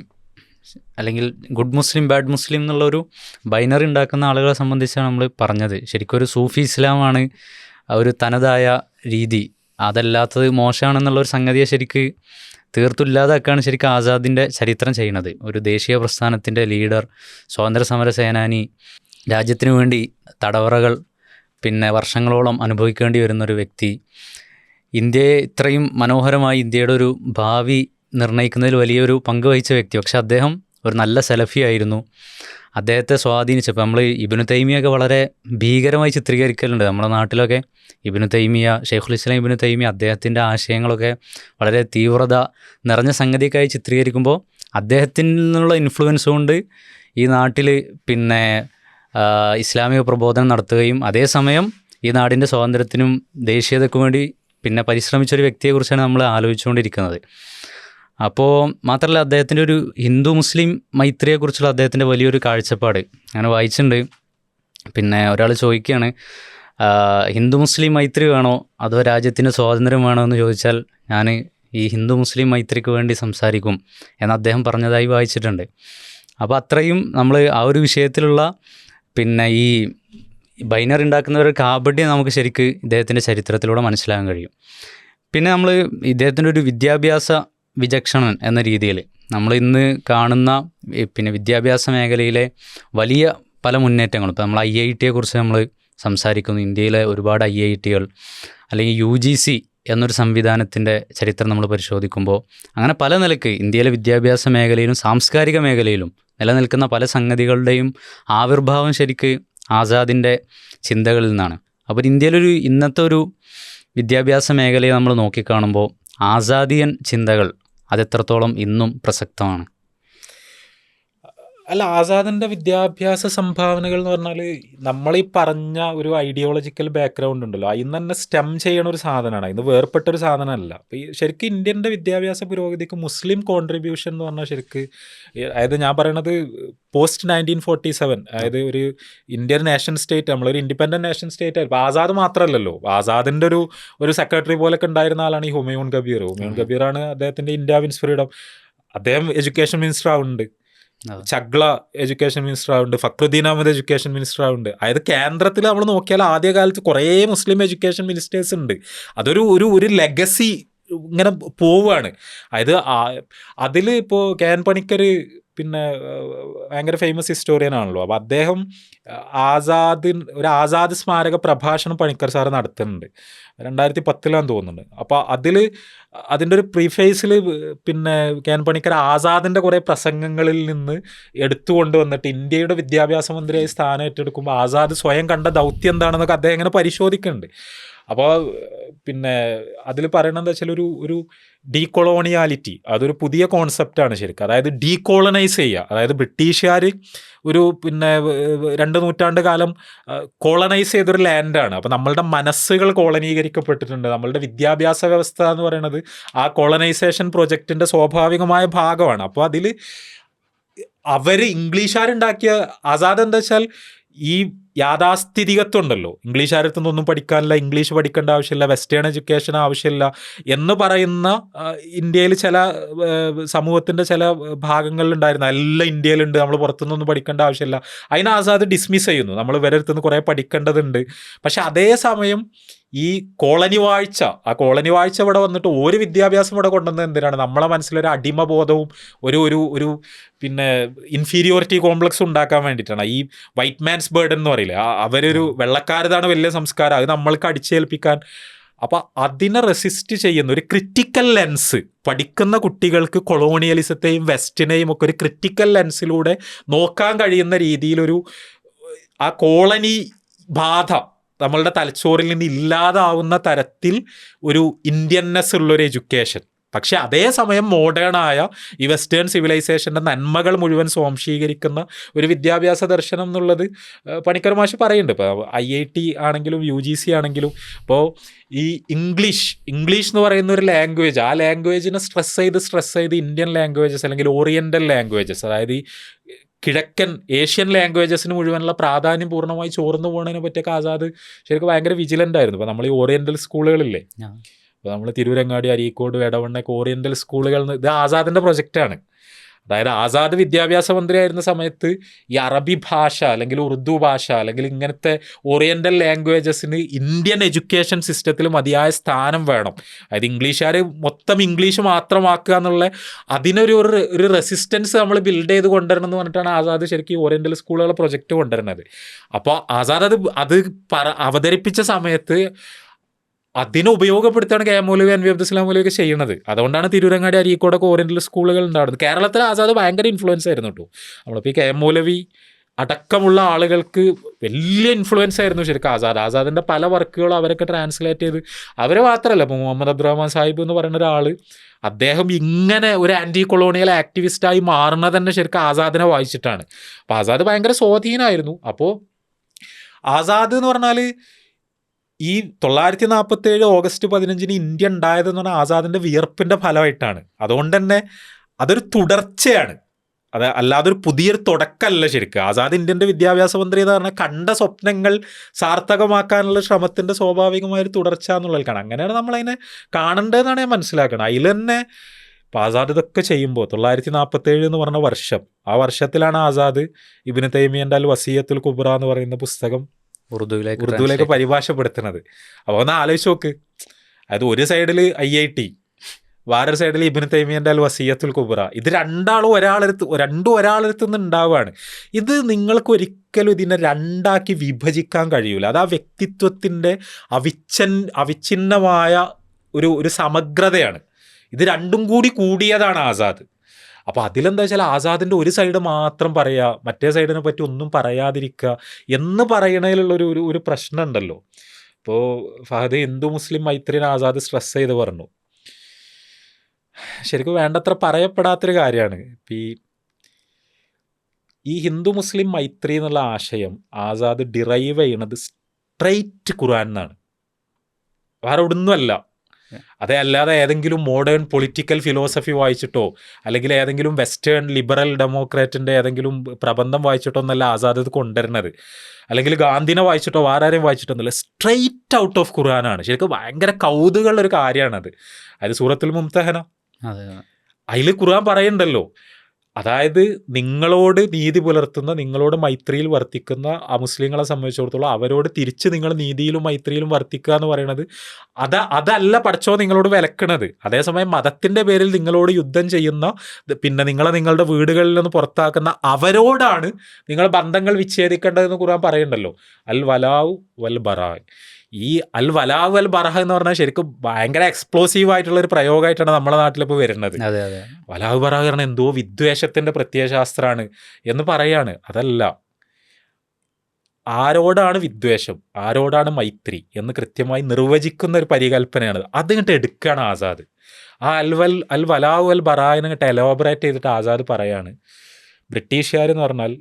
അല്ലെങ്കിൽ ഗുഡ് മുസ്ലിം ബാഡ് മുസ്ലിം എന്നുള്ളൊരു ബൈനറി ഉണ്ടാക്കുന്ന ആളുകളെ സംബന്ധിച്ചാണ് നമ്മൾ പറഞ്ഞത്. ശരിക്കും ഒരു സൂഫി ഇസ്ലാമാണ് ഒരു തനതായ രീതി, അതല്ലാത്തത് മോശമാണെന്നുള്ളൊരു സംഗതിയെ ശരിക്ക് തീർത്തില്ലാതാക്കുകയാണ് ശരിക്കും ആസാദിൻ്റെ ചരിത്രം ചെയ്യുന്നത്. ഒരു ദേശീയ പ്രസ്ഥാനത്തിൻ്റെ ലീഡർ, സ്വാതന്ത്ര്യ സമര സേനാനി, രാജ്യത്തിനു വേണ്ടി തടവറകൾ പിന്നെ വർഷങ്ങളോളം അനുഭവിക്കേണ്ടി വരുന്നൊരു വ്യക്തി, ഇന്ത്യയെ ഇത്രയും മനോഹരമായി ഇന്ത്യയുടെ ഒരു ഭാവി നിർണ്ണയിക്കുന്നതിൽ വലിയൊരു പങ്ക് വഹിച്ച വ്യക്തി. പക്ഷെ അദ്ദേഹം ഒരു നല്ല സലഫി ആയിരുന്നു. അദ്ദേഹത്തെ സ്വാധീനിച്ചപ്പോൾ നമ്മൾ ഇബ്നു തൈമിയൊക്കെ വളരെ ഭീകരമായി ചിത്രീകരിക്കലുണ്ട് നമ്മുടെ നാട്ടിലൊക്കെ. ഇബ്നു തൈമിയ, ഷെയ്ഖുൽ ഇസ്ലാം ഇബ്നു തൈമിയ, അദ്ദേഹത്തിൻ്റെ ആശയങ്ങളൊക്കെ വളരെ തീവ്രത നിറഞ്ഞ സംഗതിയൊക്കെയായി ചിത്രീകരിക്കുമ്പോൾ അദ്ദേഹത്തിൽ നിന്നുള്ള ഇൻഫ്ലുവൻസ് കൊണ്ട് ഈ നാട്ടിൽ പിന്നെ ഇസ്ലാമിക പ്രബോധനം നടത്തുകയും അതേസമയം ഈ നാടിൻ്റെ സ്വാതന്ത്ര്യത്തിനും ദേശീയതയ്ക്കും വേണ്ടി പിന്നെ പരിശ്രമിച്ചൊരു വ്യക്തിയെക്കുറിച്ചാണ് നമ്മൾ ആലോചിച്ചുകൊണ്ടിരിക്കുന്നത്. അപ്പോൾ മാത്രമല്ല അദ്ദേഹത്തിൻ്റെ ഒരു ഹിന്ദു മുസ്ലിം മൈത്രിയെക്കുറിച്ചുള്ള അദ്ദേഹത്തിൻ്റെ വലിയൊരു കാഴ്ചപ്പാട് അങ്ങനെ വായിച്ചിട്ടുണ്ട്. പിന്നെ ഒരാൾ ചോദിക്കുകയാണ്, ഹിന്ദു മുസ്ലിം മൈത്രി വേണോ അതോ രാജ്യത്തിന് സ്വാതന്ത്ര്യം വേണോ എന്ന് ചോദിച്ചാൽ ഞാൻ ഈ ഹിന്ദു മുസ്ലിം മൈത്രിക്ക് വേണ്ടി സംസാരിക്കും എന്ന് അദ്ദേഹം പറഞ്ഞതായി വായിച്ചിട്ടുണ്ട്. അപ്പോൾ അത്രയും നമ്മൾ ആ ഒരു വിഷയത്തിലുള്ള പിന്നെ ഈ ബൈനറി ഉണ്ടാക്കുന്ന ഒരു കാപട്യം നമുക്ക് ശരിക്ക് ഇദ്ദേഹത്തിൻ്റെ ചരിത്രത്തിലൂടെ മനസ്സിലാക്കാൻ കഴിയും. പിന്നെ നമ്മൾ ഇദ്ദേഹത്തിൻ്റെ ഒരു വിദ്യാഭ്യാസ വിചക്ഷണൻ എന്ന രീതിയിൽ നമ്മൾ ഇന്ന് കാണുന്ന പിന്നെ വിദ്യാഭ്യാസ മേഖലയിലെ വലിയ പല മുന്നേറ്റങ്ങളും, ഇപ്പോൾ നമ്മൾ IIT-യെക്കുറിച്ച് നമ്മൾ സംസാരിക്കുന്നു. ഇന്ത്യയിലെ ഒരുപാട് IIT-കൾ അല്ലെങ്കിൽ UGC എന്നൊരു സംവിധാനത്തിൻ്റെ ചരിത്രം നമ്മൾ പരിശോധിക്കുമ്പോൾ അങ്ങനെ പല നിലയ്ക്ക് ഇന്ത്യയിലെ വിദ്യാഭ്യാസ മേഖലയിലും സാംസ്കാരിക മേഖലയിലും നിലനിൽക്കുന്ന പല സംഗതികളുടെയും ആവിർഭാവം ശരിക്ക് ആസാദിൻ്റെ ചിന്തകളിൽ നിന്നാണ്. അപ്പോൾ ഇന്ത്യയിലൊരു ഇന്നത്തെ ഒരു വിദ്യാഭ്യാസ മേഖലയെ നമ്മൾ നോക്കിക്കാണുമ്പോൾ ആസാദിയൻ ചിന്തകൾ അതെത്രത്തോളം ഇന്നും പ്രസക്തമാണ്? അല്ല, ആസാദിൻ്റെ വിദ്യാഭ്യാസ സംഭാവനകൾ എന്ന് പറഞ്ഞാൽ നമ്മളീ പറഞ്ഞ ഒരു ഐഡിയോളജിക്കൽ ബാക്ക്ഗ്രൗണ്ട് ഉണ്ടല്ലോ, അതിൽ നിന്ന് തന്നെ സ്റ്റെം ചെയ്യണ ഒരു സാധനമാണ്. ഇത് വേർപ്പെട്ടൊരു സാധനമല്ല. അപ്പോൾ ഈ ശരിക്കും ഇന്ത്യൻ്റെ വിദ്യാഭ്യാസ പുരോഗതിക്ക് മുസ്ലിം കോൺട്രിബ്യൂഷൻ എന്ന് പറഞ്ഞാൽ ശരിക്ക് അതായത് ഞാൻ പറയണത് പോസ്റ്റ് 1947, അതായത് ഒരു ഇന്ത്യൻ നേഷൻ സ്റ്റേറ്റ്, നമ്മളൊരു ഇൻഡിപെൻഡൻറ്റ് നേഷൻ സ്റ്റേറ്റ് ആയിരുന്നു. അപ്പോൾ ആസാദ് മാത്രമല്ലല്ലോ, ആസാദിൻ്റെ ഒരു സെക്രട്ടറി പോലൊക്കെ ഉണ്ടായിരുന്ന ആളാണ് ഈ ഹുമയൂൺ കബീർ. ഹുമയൂൺ കബീറാണ് അദ്ദേഹത്തിൻ്റെ ഇന്ത്യ വിൻസ് ഫ്രീഡം. അദ്ദേഹം എഡ്യൂക്കേഷൻ മിനിസ്റ്റർ ആവുന്നുണ്ട്, ചഗ്ല എഡ്യൂക്കേഷൻ മിനിസ്റ്റർ ആവുന്നുണ്ട്, ഫക്രുദ്ദീൻ അഹമ്മദ് എഡ്യൂക്കേഷൻ മിനിസ്റ്റർ ആവുന്നുണ്ട്. അതായത് കേന്ദ്രത്തിൽ നമ്മൾ നോക്കിയാൽ ആദ്യകാലത്ത് കുറേ മുസ്ലിം എഡ്യൂക്കേഷൻ മിനിസ്റ്റേഴ്സ് ഉണ്ട്. അതൊരു ഒരു ലെഗസി ഇങ്ങനെ പോവുകയാണ്. അതായത് അതിൽ ഇപ്പോൾ KN പണിക്കർ പിന്നെ ഭയങ്കര ഫേമസ് ഹിസ്റ്റോറിയൻ ആണല്ലോ. അപ്പോൾ അദ്ദേഹം ഒരു ആസാദ് സ്മാരക പ്രഭാഷണം പണിക്കർ സാറ് നടത്തുന്നുണ്ട്, 2010 തോന്നുന്നുണ്ട്. അപ്പോൾ അതിൻ്റെ ഒരു പ്രീഫേസിൽ പിന്നെ KN പണിക്കർ ആസാദിൻ്റെ കുറേ പ്രസംഗങ്ങളിൽ നിന്ന് എടുത്തുകൊണ്ട് വന്നിട്ട് ഇന്ത്യയുടെ വിദ്യാഭ്യാസ മന്ത്രിയായി സ്ഥാനം ഏറ്റെടുക്കുമ്പോൾ ആസാദ് സ്വയം കണ്ട ദൗത്യം എന്താണെന്നൊക്കെ അദ്ദേഹം ഇങ്ങനെ പരിശോധിക്കുന്നുണ്ട്. അപ്പോൾ പിന്നെ അതിൽ പറയണതെന്ന് വെച്ചാൽ ഒരു ഡീകൊളോണിയാലിറ്റി, അതൊരു പുതിയ കോൺസെപ്റ്റാണ് ശരിക്കും. അതായത് ഡീകോളനൈസ് ചെയ്യുക, അതായത് ബ്രിട്ടീഷുകാർ ഒരു പിന്നെ 2 നൂറ്റാണ്ട് കാലം കോളനൈസ് ചെയ്തൊരു ലാൻഡാണ്. അപ്പോൾ നമ്മളുടെ മനസ്സുകൾ കോളനീകരിക്കപ്പെട്ടിട്ടുണ്ട്. നമ്മളുടെ വിദ്യാഭ്യാസ വ്യവസ്ഥ എന്ന് പറയുന്നത് ആ കോളനൈസേഷൻ പ്രൊജക്റ്റിൻ്റെ സ്വാഭാവികമായ ഭാഗമാണ്. അപ്പോൾ അതിൽ ഇംഗ്ലീഷുകാരുണ്ടാക്കിയ ആസാദ് എന്താ വെച്ചാൽ ഈ യാഥാസ്ഥിതികത്വം ഉണ്ടല്ലോ, ഇംഗ്ലീഷുകാരത്തു നിന്നൊന്നും പഠിക്കാനില്ല, ഇംഗ്ലീഷ് പഠിക്കേണ്ട ആവശ്യമില്ല, വെസ്റ്റേൺ എഡ്യൂക്കേഷൻ ആവശ്യമില്ല എന്ന് പറയുന്ന ഇന്ത്യയിൽ ചില സമൂഹത്തിൻ്റെ ചില ഭാഗങ്ങളിലുണ്ടായിരുന്നു. എല്ലാം ഇന്ത്യയിലുണ്ട്, നമ്മൾ പുറത്തുനിന്നൊന്നും പഠിക്കേണ്ട ആവശ്യമില്ല. അതിന് ആസാദ് ഡിസ്മിസ് ചെയ്യുന്നു, നമ്മൾ ഇവരുടെ അടുത്ത് നിന്ന് കുറേ പഠിക്കേണ്ടതുണ്ട്. പക്ഷെ അതേസമയം ഈ കോളനി വാഴ്ച ഇവിടെ വന്നിട്ട് ഒരു വിദ്യാഭ്യാസം ഇവിടെ കൊണ്ടുവന്നത് എന്തിനാണ്? നമ്മളെ മനസ്സിലൊരു അടിമബോധവും ഒരു പിന്നെ ഇൻഫീരിയോറിറ്റി കോംപ്ലക്സ് ഉണ്ടാക്കാൻ വേണ്ടിയിട്ടാണ്. ഈ വൈറ്റ് മാൻസ് ബേർഡൻ എന്ന് പറയില്ലേ, അവരൊരു വെള്ളക്കാരതാണ് വലിയ സംസ്കാരം, അത് നമ്മൾക്ക് അടിച്ചേൽപ്പിക്കാൻ. അപ്പോൾ അതിനെ റെസിസ്റ്റ് ചെയ്യുന്ന ഒരു ക്രിറ്റിക്കൽ ലെൻസ്, പഠിക്കുന്ന കുട്ടികൾക്ക് കൊളോണിയലിസത്തെയും വെസ്റ്റിനെയും ഒക്കെ ഒരു ക്രിറ്റിക്കൽ ലെൻസിലൂടെ നോക്കാൻ കഴിയുന്ന രീതിയിലൊരു ആ കോളനി ബാധ നമ്മളുടെ തലച്ചോറിൽ നിന്ന് ഇല്ലാതാവുന്ന തരത്തിൽ ഒരു ഇന്ത്യൻനെസ് ഉള്ളൊരു എഡ്യൂക്കേഷൻ. പക്ഷെ അതേസമയം മോഡേണായ ഈ വെസ്റ്റേൺ സിവിലൈസേഷൻ്റെ നന്മകൾ മുഴുവൻ സ്വാംശീകരിക്കുന്ന ഒരു വിദ്യാഭ്യാസ ദർശനം എന്നുള്ളത് പണിക്കർ മാഷ് പറയുന്നുണ്ട്. ഇപ്പോൾ IIT ആണെങ്കിലും UGC ആണെങ്കിലും ഇപ്പോൾ ഈ ഇംഗ്ലീഷ് എന്ന് പറയുന്ന ഒരു ലാംഗ്വേജ്, ആ ലാംഗ്വേജിനെ സ്ട്രെസ് ചെയ്ത് ഇന്ത്യൻ ലാംഗ്വേജസ് അല്ലെങ്കിൽ ഓറിയൻ്റൽ ലാംഗ്വേജസ്, അതായത് ഈ കിഴക്കൻ ഏഷ്യൻ ലാംഗ്വേജസിന് മുഴുവനുള്ള പ്രാധാന്യം പൂർണ്ണമായി ചോർന്നു പോകുന്നതിനെ പറ്റിയൊക്കെ ആസാദ് ശരിക്കും ഭയങ്കര വിജിലൻ്റ് ആയിരുന്നു. ഇപ്പോൾ നമ്മൾ ഈ ഓറിയൻ്റൽ സ്കൂളുകളില്ലേ, ഇപ്പോൾ നമ്മൾ തിരൂരങ്ങാടി, അരീക്കോട്, എടവണ്ണയൊക്കെ ഓറിയൻ്റൽ സ്കൂളുകൾ, ഇത് ആസാദിൻ്റെ പ്രൊജക്റ്റാണ്. അതായത് ആസാദ് വിദ്യാഭ്യാസ മന്ത്രിയായിരുന്ന സമയത്ത് ഈ അറബി ഭാഷ അല്ലെങ്കിൽ ഉറുദു ഭാഷ അല്ലെങ്കിൽ ഇങ്ങനത്തെ ഓറിയൻ്റൽ ലാംഗ്വേജസിന് ഇന്ത്യൻ എഡ്യൂക്കേഷൻ സിസ്റ്റത്തിൽ മതിയായ സ്ഥാനം വേണം. അതായത് ഇംഗ്ലീഷുകാർ മൊത്തം ഇംഗ്ലീഷ് മാത്രമാക്കുക എന്നുള്ള അതിനൊരു റെസിസ്റ്റൻസ് നമ്മൾ ബിൽഡ് ചെയ്ത് കൊണ്ടുവരണം എന്ന് പറഞ്ഞിട്ടാണ് ആസാദ് ശരിക്കും ഓറിയൻ്റൽ സ്കൂളുകളുടെ പ്രൊജക്റ്റ് കൊണ്ടുവരുന്നത്. അപ്പോൾ ആസാദ് അത് അവതരിപ്പിച്ച സമയത്ത് അതിനെ ഉപയോഗപ്പെടുത്താണ് കെ എം മൗലവി, അൻവി അബ്ദുസ്സലാം മൗലവി ഒക്കെ ചെയ്യുന്നത്. അതുകൊണ്ടാണ് തിരൂരങ്ങാടി, അരീക്കോടൊക്കെ ഓറിയൻ്റൽ സ്കൂളുകൾ ഉണ്ടാകുന്നത്. കേരളത്തിൽ ആസാദ് ഭയങ്കര ഇൻഫ്ലുവൻസ് ആയിരുന്നു കേട്ടോ. നമ്മളിപ്പോൾ ഈ കെ എം മൗലവി അടക്കമുള്ള ആളുകൾക്ക് വലിയ ഇൻഫ്ലുവൻസ് ആയിരുന്നു ശരിക്കും ആസാദിൻ്റെ പല വർക്കുകളും അവരൊക്കെ ട്രാൻസ്ലേറ്റ് ചെയ്ത്. അവർ മാത്രമല്ല, ഇപ്പോൾ മുഹമ്മദ് അബ്ദുറഹ്മാൻ സാഹിബ് എന്ന് പറയുന്ന ഒരാൾ, അദ്ദേഹം ഇങ്ങനെ ഒരു ആൻറ്റി കൊളോണിയൽ ആക്ടിവിസ്റ്റായി മാറുന്നത് തന്നെ ശരിക്കും ആസാദിനെ വായിച്ചിട്ടാണ്. അപ്പോൾ ആസാദ് ഭയങ്കര സ്വാധീനമായിരുന്നു. അപ്പോൾ ആസാദ് എന്ന് പറഞ്ഞാൽ ഈ 1947 ഓഗസ്റ്റ് 15 ഇന്ത്യ ഉണ്ടായതെന്ന് പറഞ്ഞാൽ ആസാദിൻ്റെ വിയർപ്പിൻ്റെ ഫലമായിട്ടാണ്. അതുകൊണ്ട് തന്നെ അതൊരു തുടർച്ചയാണ്, അല്ലാതെ ഒരു പുതിയൊരു തുടക്കമല്ല ശരിക്കും. ആസാദ് ഇന്ത്യൻ്റെ വിദ്യാഭ്യാസ മന്ത്രി എന്ന് പറഞ്ഞാൽ കണ്ട സ്വപ്നങ്ങൾ സാർത്ഥകമാക്കാനുള്ള ശ്രമത്തിൻ്റെ സ്വാഭാവികമായൊരു തുടർച്ച എന്നുള്ളതാണ്. അങ്ങനെയാണ് നമ്മളതിനെ കാണേണ്ടതെന്നാണ് ഞാൻ മനസ്സിലാക്കുന്നത്. അതിൽ തന്നെ ഇപ്പോൾ ആസാദ് ഇതൊക്കെ ചെയ്യുമ്പോൾ 1947 എന്ന് പറഞ്ഞ വർഷം, ആ വർഷത്തിലാണ് ആസാദ് ഇബ്നു തൈമിയ്യൻ്റെ അൽ വസിയ്യത്തുൽ കുബ്ര എന്ന് പറയുന്ന പുസ്തകം ഉറുദുവിലേക്ക് പരിഭാഷപ്പെടുത്തുന്നത്. അപ്പോൾ ഒന്ന് ആലോചിച്ച് നോക്ക്. അതായത് ഒരു സൈഡിൽ IIT, വേറൊരു സൈഡിൽ ഇബ്നു തൈമിയ്യൻ്റെ അൽ വസിയ്യത്തുൽ കുബ്ര. ഇത് രണ്ടും ഒരാളെടുത്ത് നിന്ന് ഉണ്ടാവുകയാണ്. ഇത് നിങ്ങൾക്ക് ഒരിക്കലും ഇതിനെ രണ്ടാക്കി വിഭജിക്കാൻ കഴിയൂല. അത് ആ വ്യക്തിത്വത്തിൻ്റെ അവിഛിന്നമായ ഒരു സമഗ്രതയാണ്. ഇത് രണ്ടും കൂടി കൂടിയതാണ് ആസാദ്. അപ്പോൾ അതിലെന്താ വെച്ചാൽ ആസാദിൻ്റെ ഒരു സൈഡ് മാത്രം പറയുക, മറ്റേ സൈഡിനെ പറ്റി ഒന്നും പറയാതിരിക്കുക എന്ന് പറയണതിലുള്ളൊരു പ്രശ്നം ഉണ്ടല്ലോ. ഇപ്പോൾ ഫഹദ് ഹിന്ദു മുസ്ലിം മൈത്രിനെ ആസാദ് സ്ട്രെസ് ചെയ്ത് പറഞ്ഞു. ശരിക്കും വേണ്ടത്ര പറയപ്പെടാത്തൊരു കാര്യമാണ്. ഈ ഹിന്ദു മുസ്ലിം മൈത്രി എന്നുള്ള ആശയം ആസാദ് ഡിറൈവ് ചെയ്യണത് സ്ട്രെയിറ്റ് ഖുർആൻ എന്നാണ്, വേറെ ഒന്നുമല്ല. അല്ലാതെ ഏതെങ്കിലും മോഡേൺ പൊളിറ്റിക്കൽ ഫിലോസഫി വായിച്ചിട്ടോ അല്ലെങ്കിൽ ഏതെങ്കിലും വെസ്റ്റേൺ ലിബറൽ ഡെമോക്രാറ്റിൻ്റെ ഏതെങ്കിലും പ്രബന്ധം വായിച്ചിട്ടോ എന്നല്ല ആസാദ് ഇത് കൊണ്ടുവരുന്നത്. അല്ലെങ്കിൽ ഗാന്ധിനെ വായിച്ചിട്ടോ വേറെ ആരെയും വായിച്ചിട്ടൊന്നുമില്ല. സ്ട്രെയിറ്റ് ഔട്ട് ഓഫ് ഖുർആനാണ്. ശരിക്കും ഭയങ്കര കൗതുകമുള്ളൊരു കാര്യമാണത്. അത് സൂറത്തുൽ മുംതഹന, അതിൽ ഖുർആൻ പറയുന്നുണ്ടല്ലോ, അതായത് നിങ്ങളോട് നീതി പുലർത്തുന്ന, നിങ്ങളോട് മൈത്രിയിൽ വർത്തിക്കുന്ന ആ മുസ്ലിങ്ങളെ സംബന്ധിച്ചിടത്തോളം അവരോട് തിരിച്ച് നിങ്ങൾ നീതിയിലും മൈത്രിയിലും വർത്തിക്കുക എന്ന് പറയുന്നത് അതല്ല പടച്ചോ നിങ്ങളോട് വിലക്കണത്. അതേസമയം മതത്തിൻ്റെ പേരിൽ നിങ്ങളോട് യുദ്ധം ചെയ്യുന്ന, പിന്നെ നിങ്ങളുടെ വീടുകളിൽ നിന്ന് പുറത്താക്കുന്ന അവരോടാണ് നിങ്ങൾ ബന്ധങ്ങൾ വിച്ഛേദിക്കേണ്ടതെന്ന് ഖുർആൻ പറയുന്നുണ്ടല്ലോ. അൽ വലാഉ വൽ ബറാഅ്. ഈ അൽ വലാഉ വൽ ബറാഅ് എന്ന് പറഞ്ഞാൽ ശരിക്കും ഭയങ്കര എക്സ്പ്ലോസീവ് ആയിട്ടുള്ളൊരു പ്രയോഗമായിട്ടാണ് നമ്മുടെ നാട്ടിലിപ്പോൾ വരുന്നത്. വലാഉ ബറാഅ് പറഞ്ഞാൽ എന്തോ വിദ്വേഷത്തിൻ്റെ പ്രത്യയശാസ്ത്രമാണ് എന്ന് പറയാണ്. അതല്ല, ആരോടാണ് വിദ്വേഷം, ആരോടാണ് മൈത്രി എന്ന് കൃത്യമായി നിർവചിക്കുന്ന ഒരു പരികല്പനയാണ്. അതിങ്ങോട്ട് എടുക്കുകയാണ് ആസാദ്. ആ അൽ വലാഉ വൽ ബറാഅിനെ ഇങ്ങോട്ട് എലോബറേറ്റ് ചെയ്തിട്ട് ആസാദ് പറയാണ്, ബ്രിട്ടീഷുകാരെന്ന് പറഞ്ഞാൽ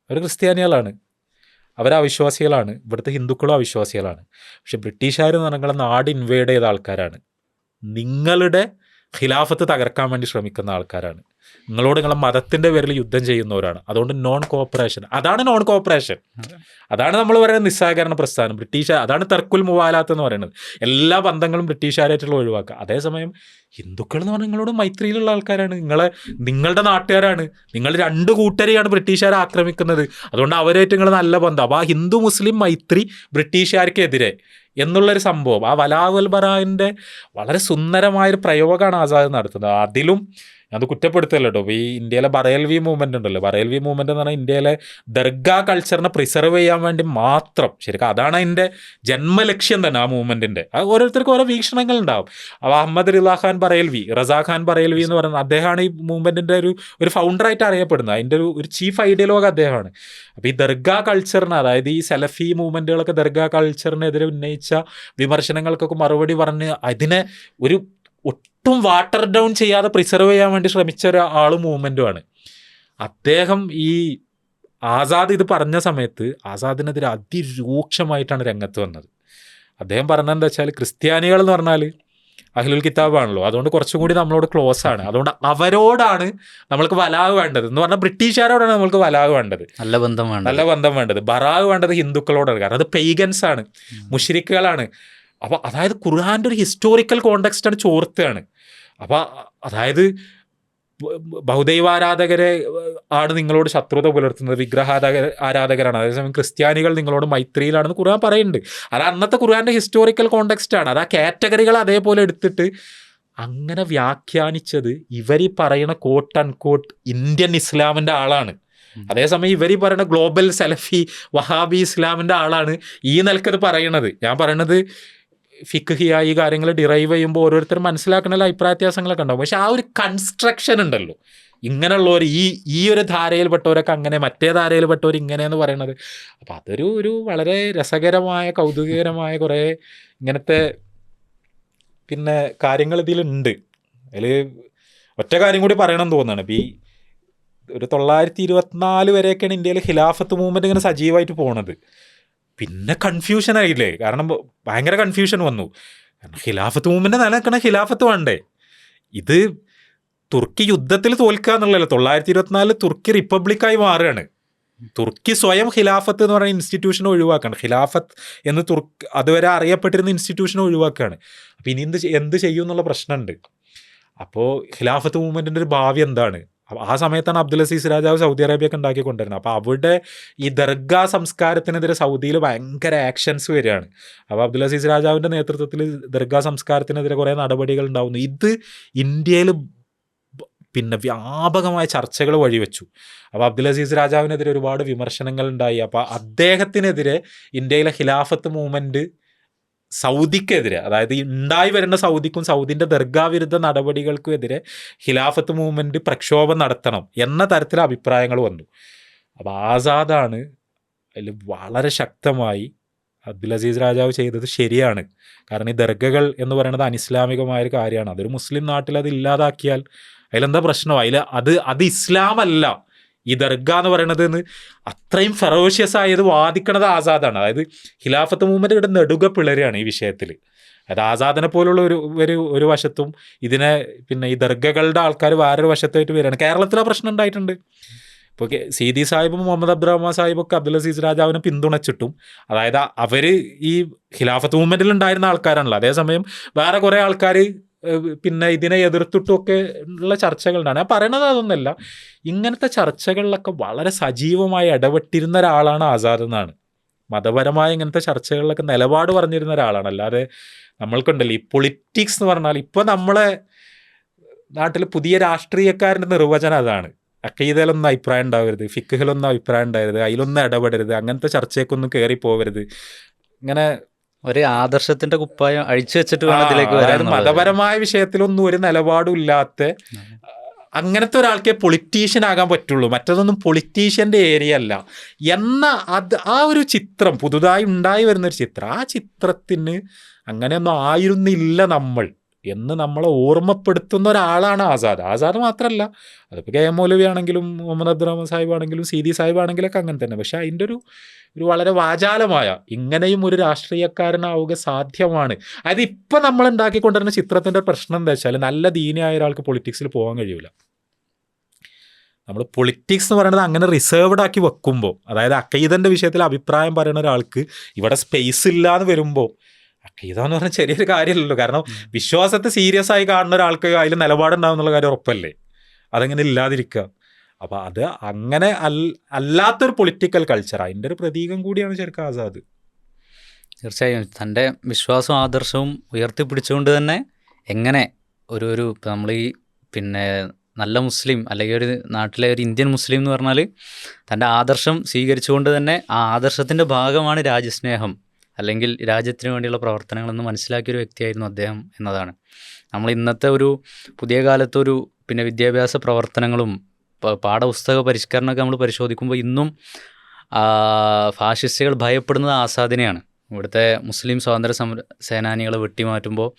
അവർ ക്രിസ്ത്യാനികളാണ്, അവരവിശ്വാസികളാണ്, ഇവിടുത്തെ ഹിന്ദുക്കളും അവിശ്വാസികളാണ്. പക്ഷെ ബ്രിട്ടീഷുകാരെന്ന് പറഞ്ഞാൽ നാട് ഇൻവേഡ് ചെയ്ത ആൾക്കാരാണ്, നിങ്ങളുടെ ഖിലാഫത്ത് തകർക്കാൻ വേണ്ടി ശ്രമിക്കുന്ന ആൾക്കാരാണ്, നിങ്ങളുടെ മതത്തിൻ്റെ പേരിൽ യുദ്ധം ചെയ്യുന്നവരാണ്. അതുകൊണ്ട് നോൺ കോപ്പറേഷൻ, അതാണ് നോൺ കോപ്പറേഷൻ, അതാണ് നമ്മൾ പറയുന്ന നിസ്സഹകരണ പ്രസ്ഥാനം. അതാണ് തർക്കുൽ മുവാലാത്ത് എന്ന് പറയുന്നത്. എല്ലാ ബന്ധങ്ങളും ബ്രിട്ടീഷുകാരായിട്ടുള്ള ഒഴിവാക്കുക. അതേസമയം ഹിന്ദുക്കൾ എന്ന് പറഞ്ഞാൽ നിങ്ങളോട് മൈത്രിയിലുള്ള ആൾക്കാരാണ്, നിങ്ങളുടെ നാട്ടുകാരാണ്, നിങ്ങൾ രണ്ട് കൂട്ടരെയാണ് ബ്രിട്ടീഷുകാരെ ആക്രമിക്കുന്നത്, അതുകൊണ്ട് അവരായിട്ട് നിങ്ങൾ നല്ല ബന്ധം. അപ്പോൾ ആ ഹിന്ദു മുസ്ലിം മൈത്രി ബ്രിട്ടീഷുകാർക്കെതിരെ എന്നുള്ളൊരു സംഭവം, ആ വലാഉ വൽ ബറാഇൻ്റെ വളരെ സുന്ദരമായൊരു പ്രയോഗമാണ് ആസാദ് നടത്തുന്നത്. അതിലും അത് കുറ്റപ്പെടുത്തല്ലോ കേട്ടോ. ഈ ഇന്ത്യയിലെ ബറേൽവി മൂവ്മെൻ്റ് ഉണ്ടല്ലോ, ബറേൽവി മൂവ്മെൻ്റ് എന്ന് പറഞ്ഞാൽ ഇന്ത്യയിലെ ദർഗാ കൾച്ചറിനെ പ്രിസർവ് ചെയ്യാൻ വേണ്ടി മാത്രം, ശരിക്കും അതാണ് അതിൻ്റെ ജന്മലക്ഷ്യം തന്നെ ആ മൂവ്മെൻറ്റിൻ്റെ. അത് ഓരോരുത്തർക്കും ഓരോ വീക്ഷണങ്ങൾ ഉണ്ടാവും. അപ്പോൾ അഹമ്മദ് റിളാ ഖാൻ ബറേൽവി, റസാ ഖാൻ ബറേൽവി എന്ന് പറയുന്നത് അദ്ദേഹമാണ് ഈ മൂവ്മെൻറ്റിൻ്റെ ഒരു ഫൗണ്ടറായിട്ട് അറിയപ്പെടുന്നത്. അതിൻ്റെ ഒരു ചീഫ് ഐഡിയോളോഗ് അദ്ദേഹമാണ്. അപ്പോൾ ഈ ദർഗാ കൾച്ചറിന്, അതായത് ഈ സലഫി മൂവ്മെൻറ്റുകളൊക്കെ ദർഗാ കൾച്ചറിനെതിരെ ഉന്നയിച്ച വിമർശനങ്ങൾക്കൊക്കെ മറുപടി പറഞ്ഞ് അതിനെ ഒട്ടും വാട്ടർ ഡൗൺ ചെയ്യാതെ പ്രിസർവ് ചെയ്യാൻ വേണ്ടി ശ്രമിച്ച ഒരാൾ മൂവ്മെൻറ്റുമാണ് അദ്ദേഹം. ഈ ആസാദ് ഇത് പറഞ്ഞ സമയത്ത് ആസാദിനെതിരെ അതിരൂക്ഷമായിട്ടാണ് രംഗത്ത് വന്നത്. അദ്ദേഹം പറഞ്ഞതെന്താ വെച്ചാൽ, ക്രിസ്ത്യാനികൾ എന്ന് പറഞ്ഞാൽ അഹ്ലുൽ കിതാബാണല്ലോ, അതുകൊണ്ട് കുറച്ചും കൂടി നമ്മളോട് ക്ലോസ് ആണ്, അതുകൊണ്ട് അവരോടാണ് നമ്മൾക്ക് വലാഗ് വേണ്ടത് എന്ന് പറഞ്ഞാൽ ബ്രിട്ടീഷുകാരോടാണ് നമ്മൾക്ക് വലാഗ് വേണ്ടത്, നല്ല ബന്ധം വേണ്ടത്. ബറാഗ് വേണ്ടത് ഹിന്ദുക്കളോടാണ്, കാരണം അത് പെയ്ഗൻസ് ആണ്, മുശ്രിക്കുകളാണ്. അപ്പോൾ അതായത് ഖുർആൻ്റെ ഒരു ഹിസ്റ്റോറിക്കൽ കോണ്ടെക്സ്റ്റാണ് ചോർത്തുകയാണ്. അപ്പോൾ അതായത് ബഹുദൈവാരാധകരെ ആണ് നിങ്ങളോട് ശത്രുത പുലർത്തുന്നത്, ആരാധകരാണ്. അതേസമയം ക്രിസ്ത്യാനികൾ നിങ്ങളോട് മൈത്രിയിലാണെന്ന് ഖുർആൻ പറയുന്നുണ്ട്. അത് അന്നത്തെ ഖുർആൻ്റെ ഹിസ്റ്റോറിക്കൽ കോണ്ടെക്സ്റ്റ് ആണ്. അത് ആ കാറ്റഗറികൾ അതേപോലെ എടുത്തിട്ട് അങ്ങനെ വ്യാഖ്യാനിച്ചത് ഇവർ ഈ പറയുന്ന കോട്ട് ആൻഡ് കോട്ട് ഇന്ത്യൻ ഇസ്ലാമിൻ്റെ ആളാണ്. അതേസമയം ഇവർ ഈ പറയുന്ന ഗ്ലോബൽ സലഫി വഹാബി ഇസ്ലാമിൻ്റെ ആളാണ് ഈ നിലക്കത് പറയണത്. ഞാൻ പറയണത് ഫിഖ്ഹിയ ഈ കാര്യങ്ങൾ ഡിറൈവ് ചെയ്യുമ്പോൾ ഓരോരുത്തരും മനസ്സിലാക്കണ അഭിപ്രായ വ്യത്യാസങ്ങളൊക്കെ ഉണ്ടാവും. പക്ഷെ ആ ഒരു കൺസ്ട്രക്ഷൻ ഉണ്ടല്ലോ, ഇങ്ങനെയുള്ളവർ ഈ ഒരു ധാരയിൽപ്പെട്ടവരൊക്കെ അങ്ങനെ, മറ്റേ ധാരയിൽപ്പെട്ടവർ ഇങ്ങനെയെന്ന് പറയണത്, അപ്പം അതൊരു വളരെ രസകരമായ കൗതുകകരമായ കുറേ ഇങ്ങനത്തെ പിന്നെ കാര്യങ്ങൾ ഇതിലുണ്ട്. അതിൽ ഒറ്റ കാര്യം കൂടി പറയണം തോന്നുകയാണ്. ഇപ്പം ഈ ഒരു 924 വരെയൊക്കെയാണ് ഇന്ത്യയിൽ ഖിലാഫത്ത് മൂവ്മെൻറ്റ് ഇങ്ങനെ സജീവമായിട്ട് പോണത്. പിന്നെ കൺഫ്യൂഷൻ ആയില്ലേ, കാരണം ഭയങ്കര കൺഫ്യൂഷൻ വന്നു. കാരണം ഖിലാഫത്ത് മൂവ്മെൻറ്റ് നിലനിൽക്കണ ഖിലാഫത്ത് വേണ്ടേ. ഇത് തുർക്കി യുദ്ധത്തിൽ തോൽക്കുക എന്നുള്ളതല്ല, 924 തുർക്കി റിപ്പബ്ലിക്കായി മാറുകയാണ്. തുർക്കി സ്വയം ഖിലാഫത്ത് എന്ന് പറയുന്ന ഇൻസ്റ്റിറ്റ്യൂഷൻ ഒഴിവാക്കുകയാണ്. ഖിലാഫത്ത് എന്ന് അതുവരെ അറിയപ്പെട്ടിരുന്ന ഇൻസ്റ്റിറ്റ്യൂഷൻ ഒഴിവാക്കുകയാണ്. അപ്പം ഇനി എന്ത് ചെയ്യും എന്നുള്ള പ്രശ്നമുണ്ട്. അപ്പോൾ ഖിലാഫത്ത് മൂവ്മെൻറ്റിൻ്റെ ഒരു ഭാവി എന്താണ്? ആ സമയത്താണ് അബ്ദുൽ അസീസ് രാജാവ് സൗദി അറേബ്യയൊക്കെ ഉണ്ടാക്കിക്കൊണ്ടിരുന്നത്. അപ്പോൾ അവിടെ ഈ ദർഗാ സംസ്കാരത്തിനെതിരെ സൗദിയിൽ ഭയങ്കര ആക്ഷൻസ് വരികയാണ്. അപ്പോൾ അബ്ദുൽ അസീസ് രാജാവിൻ്റെ നേതൃത്വത്തിൽ ദർഗാ സംസ്കാരത്തിനെതിരെ കുറേ നടപടികൾ ഉണ്ടാകുന്നു. ഇത് ഇന്ത്യയിൽ പിന്നെ വ്യാപകമായ ചർച്ചകൾ വഴിവെച്ചു. അപ്പോൾ അബ്ദുൽ അസീസ് രാജാവിനെതിരെ ഒരുപാട് വിമർശനങ്ങൾ ഉണ്ടായി. അപ്പോൾ അദ്ദേഹത്തിനെതിരെ ഇന്ത്യയിലെ ഖിലാഫത്ത് മൂവ്മെൻറ്റ് സൗദിക്കെതിരെ, അതായത് ഉണ്ടായി വരുന്ന സൗദിക്കും സൗദിൻ്റെ ദർഗാവിരുദ്ധ നടപടികൾക്കും എതിരെ ഖിലാഫത്ത് മൂവ്മെൻറ്റ് പ്രക്ഷോഭം നടത്തണം എന്ന തരത്തിലെ അഭിപ്രായങ്ങൾ വന്നു. അപ്പോൾ ആസാദാണ് അതിൽ വളരെ ശക്തമായി അബ്ദുൽ അസീസ് രാജാവ് ചെയ്തത് ശരിയാണ്. കാരണം ഈ ദർഗകൾ എന്ന് പറയുന്നത് അനിസ്ലാമികമായൊരു കാര്യമാണ്. അതൊരു മുസ്ലിം നാട്ടിൽ അത് ഇല്ലാതാക്കിയാൽ അതിലെന്താ പ്രശ്നം? അത് ഇസ്ലാം അല്ല ഈ ദർഗ എന്ന് പറയുന്നത് എന്ന് അത്രയും ഫെറോഷ്യസ് ആയത് വാദിക്കണത് ആസാദാണ്. അതായത് ഖിലാഫത്ത് മൂവ്മെൻറ്റ് ഇവിടെ നെടുക പിളരുകയാണ് ഈ വിഷയത്തിൽ. അതായത് ആസാദിനെ പോലുള്ള ഒരു വശത്തും ഇതിനെ പിന്നെ ഈ ദർഗകളുടെ ആൾക്കാർ വേറൊരു വശത്തായിട്ട് വരികയാണ്. കേരളത്തിൽ ആ പ്രശ്നം ഉണ്ടായിട്ടുണ്ട്. ഇപ്പോൾ സീതി സാഹിബും മുഹമ്മദ് അബ്ദുറഹ്മാൻ സാഹിബൊക്കെ അബ്ദുൽ അസീസ് രാജാവിനെ പിന്തുണച്ചിട്ടും, അതായത് അവർ ഈ ഖിലാഫത്ത് മൂവ്മെൻറ്റിൽ ഉണ്ടായിരുന്ന ആൾക്കാരാണല്ലോ. അതേസമയം വേറെ കുറേ ആൾക്കാർ പിന്നെ ഇതിനെ എതിർത്തിട്ടുമൊക്കെ ഉള്ള ചർച്ചകളുണ്ടാണ്. ഞാൻ പറയണത് അതൊന്നുമല്ല, ഇങ്ങനത്തെ ചർച്ചകളിലൊക്കെ വളരെ സജീവമായി ഇടപെട്ടിരുന്ന ഒരാളാണ് ആസാദ് എന്നാണ്. മതപരമായ ഇങ്ങനത്തെ ചർച്ചകളിലൊക്കെ നിലപാട് പറഞ്ഞിരുന്ന ഒരാളാണ്. അല്ലാതെ നമ്മൾക്കുണ്ടല്ലോ ഈ പൊളിറ്റിക്സ് എന്ന് പറഞ്ഞാൽ, ഇപ്പോൾ നമ്മളെ നാട്ടിൽ പുതിയ രാഷ്ട്രീയക്കാരൻ്റെ നിർവചനം അതാണ്. അക്കീദയിലൊന്നും അഭിപ്രായം ഉണ്ടാവരുത്, ഫിഖ്ഹിലൊന്നും അഭിപ്രായം ഉണ്ടാവരുത്, അതിലൊന്നും ഇടപെടരുത്, അങ്ങനത്തെ ചർച്ചയ്ക്കൊന്നും കയറി പോകരുത്. ഇങ്ങനെ ഒരു ആദർശത്തിന്റെ കുപ്പായം അഴിച്ചു വെച്ചിട്ട് വേണം ഇതിലേക്ക് വരാൻ. മതപരമായ വിഷയത്തിലൊന്നും ഒരു നിലപാടും ഇല്ലാത്ത അങ്ങനത്തെ ഒരാൾക്കേ പൊളിറ്റീഷ്യൻ ആകാൻ പറ്റുള്ളൂ. മറ്റതൊന്നും പൊളിറ്റീഷ്യൻ്റെ ഏരിയ അല്ല എന്ന ആ ഒരു ചിത്രം പുതുതായി ഉണ്ടായി വരുന്നൊരു ചിത്രം, ആ ചിത്രത്തിന് അങ്ങനെയൊന്നും ആയിരുന്നില്ല നമ്മൾ എന്ന് നമ്മളെ ഓർമ്മപ്പെടുത്തുന്ന ഒരാളാണ് ആസാദ്. ആസാദ് മാത്രമല്ല, അതിപ്പോൾ കെ എം മൗലവി ആണെങ്കിലും മുഹമ്മദ് അബ്ദുറഹ്മാൻ സാഹിബ് ആണെങ്കിലും സീതി സാഹിബ് ആണെങ്കിലൊക്കെ അങ്ങനെ തന്നെ. പക്ഷേ അതിൻ്റെ ഒരു വളരെ വാചാലമായ ഇങ്ങനെയും ഒരു രാഷ്ട്രീയക്കാരനാവുക സാധ്യമാണ്. അതായത് ഇപ്പം നമ്മൾ ഉണ്ടാക്കിക്കൊണ്ടിരുന്ന ചിത്രത്തിൻ്റെ പ്രശ്നം എന്താ വെച്ചാൽ, നല്ല ദീനിയായ ഒരാൾക്ക് പൊളിറ്റിക്സിൽ പോകാൻ കഴിയില്ല. നമ്മൾ പൊളിറ്റിക്സ് എന്ന് പറയുന്നത് അങ്ങനെ റിസർവ്ഡ് ആക്കി വെക്കുമ്പോൾ, അതായത് അക്കീദൻ്റെ വിഷയത്തിൽ അഭിപ്രായം പറയുന്ന ഒരാൾക്ക് ഇവിടെ സ്പേസ് ഇല്ല എന്ന് വരുമ്പോൾ, അക്കീദ എന്ന് പറഞ്ഞാൽ ചെറിയൊരു കാര്യമല്ലല്ലോ. കാരണം വിശ്വാസത്തെ സീരിയസ് ആയി കാണുന്ന ഒരാൾക്ക് അതിൽ നിലപാടുണ്ടാവും എന്നുള്ള കാര്യം ഉറപ്പല്ലേ, അതെങ്ങനെ ഇല്ലാതിരിക്കുക. അപ്പോൾ അത് അങ്ങനെ അല്ലാത്തൊരു പൊളിറ്റിക്കൽ കൾച്ചർ, അതിൻ്റെ ഒരു പ്രതീകം കൂടിയാണ് ശരിക്കും ആസാദ്. തീർച്ചയായും തൻ്റെ വിശ്വാസവും ആദർശവും ഉയർത്തിപ്പിടിച്ചുകൊണ്ട് തന്നെ എങ്ങനെ ഒരു നമ്മൾ ഈ പിന്നെ നല്ല മുസ്ലിം അല്ലെങ്കിൽ ഒരു നാട്ടിലെ ഒരു ഇന്ത്യൻ മുസ്ലിം എന്ന് പറഞ്ഞാൽ തൻ്റെ ആദർശം സ്വീകരിച്ചുകൊണ്ട് തന്നെ ആ ആദർശത്തിൻ്റെ ഭാഗമാണ് രാജ്യസ്നേഹം അല്ലെങ്കിൽ രാജ്യത്തിന് വേണ്ടിയുള്ള പ്രവർത്തനങ്ങളെന്ന് മനസ്സിലാക്കിയൊരു വ്യക്തിയായിരുന്നു അദ്ദേഹം എന്നതാണ്. നമ്മൾ ഇന്നത്തെ ഒരു പുതിയ കാലത്തൊരു പിന്നെ വിദ്യാഭ്യാസ പ്രവർത്തനങ്ങളും പാഠപുസ്തക പരിഷ്കരണമൊക്കെ നമ്മൾ പരിശോധിക്കുമ്പോൾ ഇന്നും ഫാഷിസ്റ്റുകൾ ഭയപ്പെടുന്നത് ആസാദിനെയാണ്. ഇവിടുത്തെ മുസ്ലിം സ്വാതന്ത്ര്യ സേനാനികളെ വെട്ടിമാറ്റുമ്പോൾ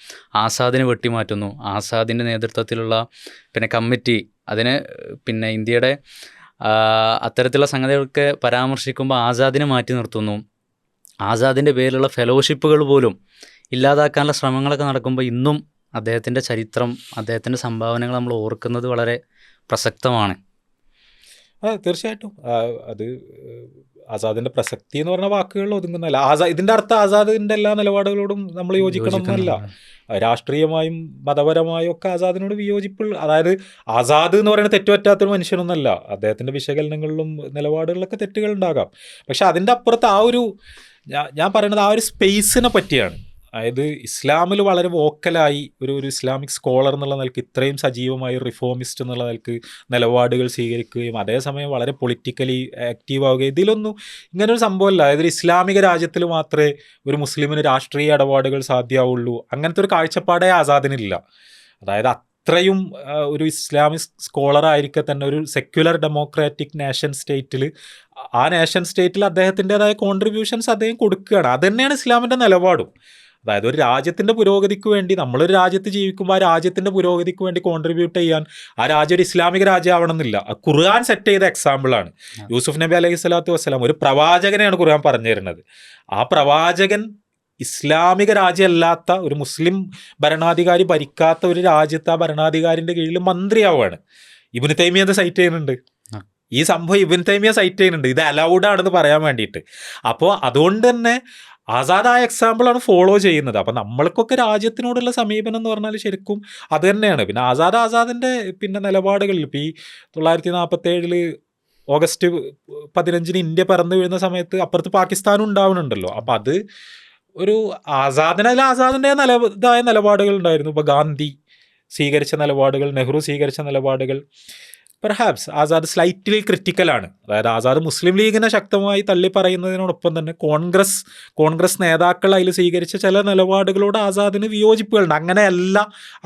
ആസാദിനെ വെട്ടിമാറ്റുന്നു. ആസാദിൻ്റെ നേതൃത്വത്തിലുള്ള പിന്നെ കമ്മിറ്റി അതിനെ പിന്നെ ഇന്ത്യയുടെ അത്തരത്തിലുള്ള സംഗതികളൊക്കെ പരാമർശിക്കുമ്പോൾ ആസാദിനെ മാറ്റി നിർത്തുന്നു. ആസാദിൻ്റെ പേരിലുള്ള ഫെലോഷിപ്പുകൾ പോലും ഇല്ലാതാക്കാനുള്ള ശ്രമങ്ങളൊക്കെ നടക്കുമ്പോൾ ഇന്നും അദ്ദേഹത്തിൻ്റെ ചരിത്രം, അദ്ദേഹത്തിൻ്റെ സംഭാവനകൾ നമ്മൾ ഓർക്കുന്നത് വളരെ പ്രസക്തമാണ്. തീർച്ചയായിട്ടും അത് ആസാദിൻ്റെ പ്രസക്തി എന്ന് പറഞ്ഞ വാക്കുകളിൽ ഒതുങ്ങുന്നതല്ല. ഇതിൻ്റെ അർത്ഥം ആസാദിൻ്റെ എല്ലാ നിലപാടുകളോടും നമ്മൾ യോജിക്കണം എന്നല്ല. രാഷ്ട്രീയമായും മതപരമായും ഒക്കെ ആസാദിനോട് വിയോജിപ്പുള്ള, അതായത് ആസാദ് എന്ന് പറയുന്നത് തെറ്റുപറ്റാത്തൊരു മനുഷ്യനൊന്നല്ല. അദ്ദേഹത്തിൻ്റെ വിശകലനങ്ങളിലും നിലപാടുകളിലൊക്കെ തെറ്റുകൾ ഉണ്ടാകാം. പക്ഷെ അതിൻ്റെ അപ്പുറത്ത് ആ ഒരു ഞാൻ പറയുന്നത് ആ ഒരു സ്പേസിനെ പറ്റിയാണ്. അതായത് ഇസ്ലാമിൽ വളരെ വോക്കലായി ഒരു ഇസ്ലാമിക് സ്കോളർ എന്നുള്ള നിലക്ക് ഇത്രയും സജീവമായി റിഫോമിസ്റ്റ് എന്നുള്ള നിലക്ക് നിലപാടുകൾ സ്വീകരിക്കുകയും അതേസമയം വളരെ പൊളിറ്റിക്കലി ആക്റ്റീവ് ആവുകയും, ഇതിലൊന്നും ഇങ്ങനൊരു സംഭവമല്ല. അതായത് ഒരു ഇസ്ലാമിക രാജ്യത്തിൽ മാത്രമേ ഒരു മുസ്ലിമിന് രാഷ്ട്രീയ ഇടപാടുകൾ സാധ്യമാവുള്ളൂ, അങ്ങനത്തെ ഒരു കാഴ്ചപ്പാടേ ആസാദിനില്ല. അതായത് അത്രയും ഒരു ഇസ്ലാമിക് സ്കോളറായിരിക്കെ തന്നെ ഒരു സെക്യുലർ ഡെമോക്രാറ്റിക് നേഷൻ സ്റ്റേറ്റിൽ, ആ നേഷൻ സ്റ്റേറ്റിൽ അദ്ദേഹത്തിൻ്റെതായ കോൺട്രിബ്യൂഷൻസ് അദ്ദേഹം കൊടുക്കുകയാണ്. അത് തന്നെയാണ് ഇസ്ലാമിൻ്റെ നിലപാടും. അതായത് ഒരു രാജ്യത്തിൻ്റെ പുരോഗതിക്ക് വേണ്ടി, നമ്മളൊരു രാജ്യത്ത് ജീവിക്കുമ്പോൾ ആ രാജ്യത്തിൻ്റെ പുരോഗതിക്ക് വേണ്ടി കോൺട്രിബ്യൂട്ട് ചെയ്യാൻ ആ രാജ്യം ഒരു ഇസ്ലാമിക രാജ്യമാവണമെന്നില്ല. ഖുർആൻ സെറ്റ് ചെയ്ത എക്സാമ്പിളാണ്. യൂസുഫ് നബി അലൈഹി സ്വലാത്തു വസ്സലാം ഒരു പ്രവാചകനെയാണ് ഖുർആൻ പറഞ്ഞു തരുന്നത്. ആ പ്രവാചകൻ ഇസ്ലാമിക രാജ്യമല്ലാത്ത ഒരു മുസ്ലിം ഭരണാധികാരി ഭരിക്കാത്ത ഒരു രാജ്യത്ത് ആ ഭരണാധികാരിൻ്റെ കീഴിൽ മന്ത്രിയാവുകയാണ്. ഇബ്നു തൈമിയ അത് സൈറ്റ് ചെയ്യുന്നുണ്ട്. ഈ സംഭവം ഇബ്നു തൈമിയ സൈറ്റ് ചെയ്യുന്നുണ്ട്, ഇത് അലൗഡ് ആണെന്ന് പറയാൻ വേണ്ടിയിട്ട്. അപ്പോൾ അതുകൊണ്ട് തന്നെ ആസാദ് ആ എക്സാമ്പിളാണ് ഫോളോ ചെയ്യുന്നത്. അപ്പം നമ്മൾക്കൊക്കെ രാജ്യത്തിനോടുള്ള സമീപനം എന്ന് പറഞ്ഞാൽ ശരിക്കും അത് തന്നെയാണ്. പിന്നെ ആസാദിൻ്റെ പിന്നെ നിലപാടുകളിൽ ഇപ്പോൾ ഈ 1947 ഓഗസ്റ്റ് 15 ഇന്ത്യ പിറന്നു വീഴുന്ന സമയത്ത് അപ്പുറത്ത് പാകിസ്ഥാനും ഉണ്ടാവുന്നുണ്ടല്ലോ. അപ്പം അത് ഒരു ആസാദിൻ്റെ ഇതായ നിലപാടുകൾ ഉണ്ടായിരുന്നു. ഇപ്പോൾ ഗാന്ധി സ്വീകരിച്ച നിലപാടുകൾ, നെഹ്റു സ്വീകരിച്ച നിലപാടുകൾ പെർഹാപ്സ് ആസാദ് സ്ലൈറ്റ്ലി ക്രിറ്റിക്കലാണ്. അതായത് ആസാദ് മുസ്ലിം ലീഗിനെ ശക്തമായി തള്ളി പറയുന്നതിനോടൊപ്പം തന്നെ കോൺഗ്രസ് നേതാക്കൾ അതിൽ സ്വീകരിച്ച ചില നിലപാടുകളോട് ആസാദിന് വിയോജിപ്പുകളുണ്ട്. അങ്ങനെയല്ല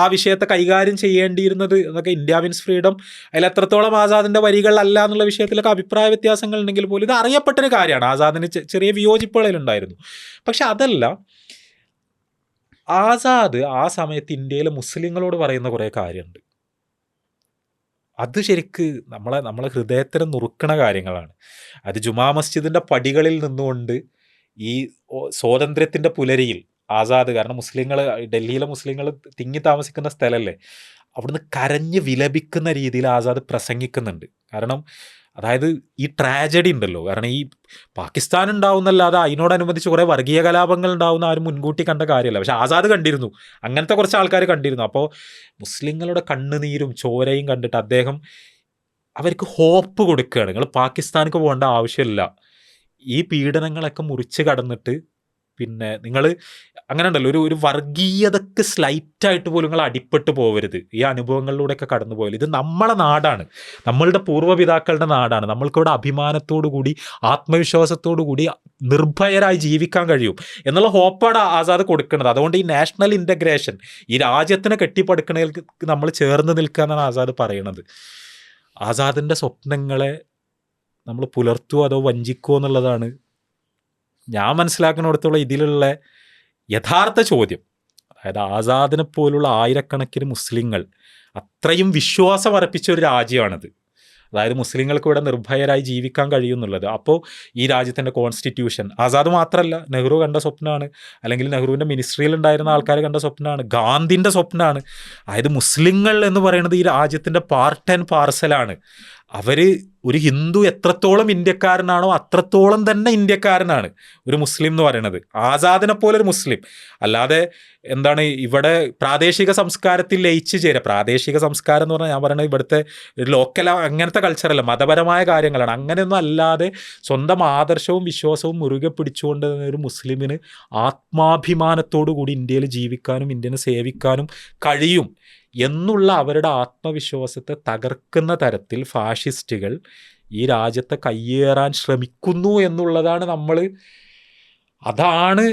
ആ വിഷയത്തെ കൈകാര്യം ചെയ്യേണ്ടിയിരുന്നത് എന്നൊക്കെ. ഇന്ത്യ വിൻസ് ഫ്രീഡം അതിൽ എത്രത്തോളം ആസാദിൻ്റെ വരികളല്ല എന്നുള്ള വിഷയത്തിലൊക്കെ അഭിപ്രായ വ്യത്യാസങ്ങൾ ഉണ്ടെങ്കിൽ പോലും ഇത് അറിയപ്പെട്ടൊരു കാര്യമാണ്. ആസാദിന് ചെറിയ വിയോജിപ്പുകളിലുണ്ടായിരുന്നു. പക്ഷെ അതല്ല, ആസാദ് ആ സമയത്ത് ഇന്ത്യയിലെ മുസ്ലിങ്ങളോട് പറയുന്ന കുറേ കാര്യമുണ്ട്. അത് ശരിക്ക് നമ്മളെ ഹൃദയത്തിന് നുറുക്കണ കാര്യങ്ങളാണ്. അത് ജുമാ മസ്ജിദിൻ്റെ പടികളിൽ നിന്നുകൊണ്ട് ഈ സ്വാതന്ത്ര്യത്തിൻ്റെ പുലരിയിൽ ആസാദ്, കാരണം ഡൽഹിയിലെ മുസ്ലിങ്ങൾ തിങ്ങി താമസിക്കുന്ന സ്ഥലമല്ലേ, അവിടുന്ന് കരഞ്ഞ് വിലപിക്കുന്ന രീതിയിൽ ആസാദ് പ്രസംഗിക്കുന്നുണ്ട്. കാരണം അതായത് ഈ ട്രാജഡി ഉണ്ടല്ലോ, കാരണം ഈ പാകിസ്ഥാൻ ഉണ്ടാവുന്നല്ലാതെ അതിനോടനുബന്ധിച്ച് കുറേ വർഗീയ കലാപങ്ങൾ ഉണ്ടാവുന്ന ആരും മുൻകൂട്ടി കണ്ട കാര്യമല്ല. പക്ഷെ ആസാദ് കണ്ടിരുന്നു, അങ്ങനത്തെ കുറച്ച് ആൾക്കാർ കണ്ടിരുന്നു. അപ്പോൾ മുസ്ലിങ്ങളുടെ കണ്ണുനീരും ചോരയും കണ്ടിട്ട് അദ്ദേഹം അവർക്ക് ഹോപ്പ് കൊടുക്കുകയാണ്. നിങ്ങൾ പാകിസ്ഥാനിക്ക് പോകേണ്ട ആവശ്യമില്ല, ഈ പീഡനങ്ങളൊക്കെ മുറിച്ച് കടന്നിട്ട് പിന്നെ നിങ്ങൾ അങ്ങനെ ഉണ്ടല്ലോ ഒരു വർഗീയതക്ക് സ്ലൈറ്റായിട്ട് പോലും നിങ്ങൾ അടിപ്പെട്ട് പോകരുത്, ഈ അനുഭവങ്ങളിലൂടെയൊക്കെ കടന്നു പോകരുത്. ഇത് നമ്മളെ നാടാണ്, നമ്മളുടെ പൂർവ്വപിതാക്കളുടെ നാടാണ്. നമ്മൾക്കിവിടെ അഭിമാനത്തോടു കൂടി ആത്മവിശ്വാസത്തോടു കൂടി നിർഭയരായി ജീവിക്കാൻ കഴിയും എന്നുള്ള ഹോപ്പാണ് ആസാദ് കൊടുക്കുന്നത്. അതുകൊണ്ട് ഈ നാഷണൽ ഇൻ്റഗ്രേഷൻ, ഈ രാജ്യത്തിനെ കെട്ടിപ്പടുക്കണതിൽ നമ്മൾ ചേർന്ന് നിൽക്കുക എന്നാണ് ആസാദ് പറയണത്. ആസാദിൻ്റെ സ്വപ്നങ്ങളെ നമ്മൾ പുലർത്തുമോ അതോ വഞ്ചിക്കുമോ എന്നുള്ളതാണ് ഞാൻ മനസ്സിലാക്കുന്നിടത്തോളം ഇതിലുള്ള യഥാർത്ഥ ചോദ്യം. അതായത് ആസാദിനെ പോലുള്ള ആയിരക്കണക്കിന് മുസ്ലിങ്ങൾ അത്രയും വിശ്വാസം അർപ്പിച്ച ഒരു രാജ്യമാണിത്. അതായത് മുസ്ലിങ്ങൾക്ക് ഇവിടെ നിർഭയരായി ജീവിക്കാൻ കഴിയുമെന്നുള്ളത്. അപ്പോൾ ഈ രാജ്യത്തിൻ്റെ കോൺസ്റ്റിറ്റ്യൂഷൻ ആസാദ് മാത്രമല്ല, നെഹ്റു കണ്ട സ്വപ്നമാണ്, അല്ലെങ്കിൽ നെഹ്റുവിൻ്റെ മിനിസ്ട്രിയിൽ ഉണ്ടായിരുന്ന ആൾക്കാർ കണ്ട സ്വപ്നമാണ്, ഗാന്ധിൻ്റെ സ്വപ്നമാണ്. അതായത് മുസ്ലിങ്ങൾ എന്ന് പറയുന്നത് ഈ രാജ്യത്തിൻ്റെ പാർട്ട് ആൻഡ് പാർസലാണ്. അവർ ഒരു ഹിന്ദു എത്രത്തോളം ഇന്ത്യക്കാരനാണോ അത്രത്തോളം തന്നെ ഇന്ത്യക്കാരനാണ് ഒരു മുസ്ലിം എന്ന് പറയുന്നത്. ആസാദിനെ പോലെ ഒരു മുസ്ലിം അല്ലാതെ എന്താണ് ഇവിടെ പ്രാദേശിക സംസ്കാരത്തിൽ ലയിച്ച് ചേരുക. പ്രാദേശിക സംസ്കാരം എന്ന് പറഞ്ഞാൽ ഞാൻ പറയുന്നത് ഇവിടുത്തെ ലോക്കൽ അങ്ങനത്തെ കൾച്ചറല്ല, മതപരമായ കാര്യങ്ങളാണ്. അങ്ങനെയൊന്നും അല്ലാതെ സ്വന്തം ആദർശവും വിശ്വാസവും മുറുകെ പിടിച്ചുകൊണ്ട് ഒരു മുസ്ലിമിന് ആത്മാഭിമാനത്തോടു കൂടി ഇന്ത്യയിൽ ജീവിക്കാനും ഇന്ത്യനെ സേവിക്കാനും കഴിയും എന്നുള്ള അവരുടെ ആത്മവിശ്വാസത്തെ തകർക്കുന്ന തരത്തിൽ ഫാഷിസ്റ്റുകൾ ഈ രാജ്യത്തെ കയ്യേറാൻ ശ്രമിക്കുന്നു എന്നുള്ളതാണ് അതാണ്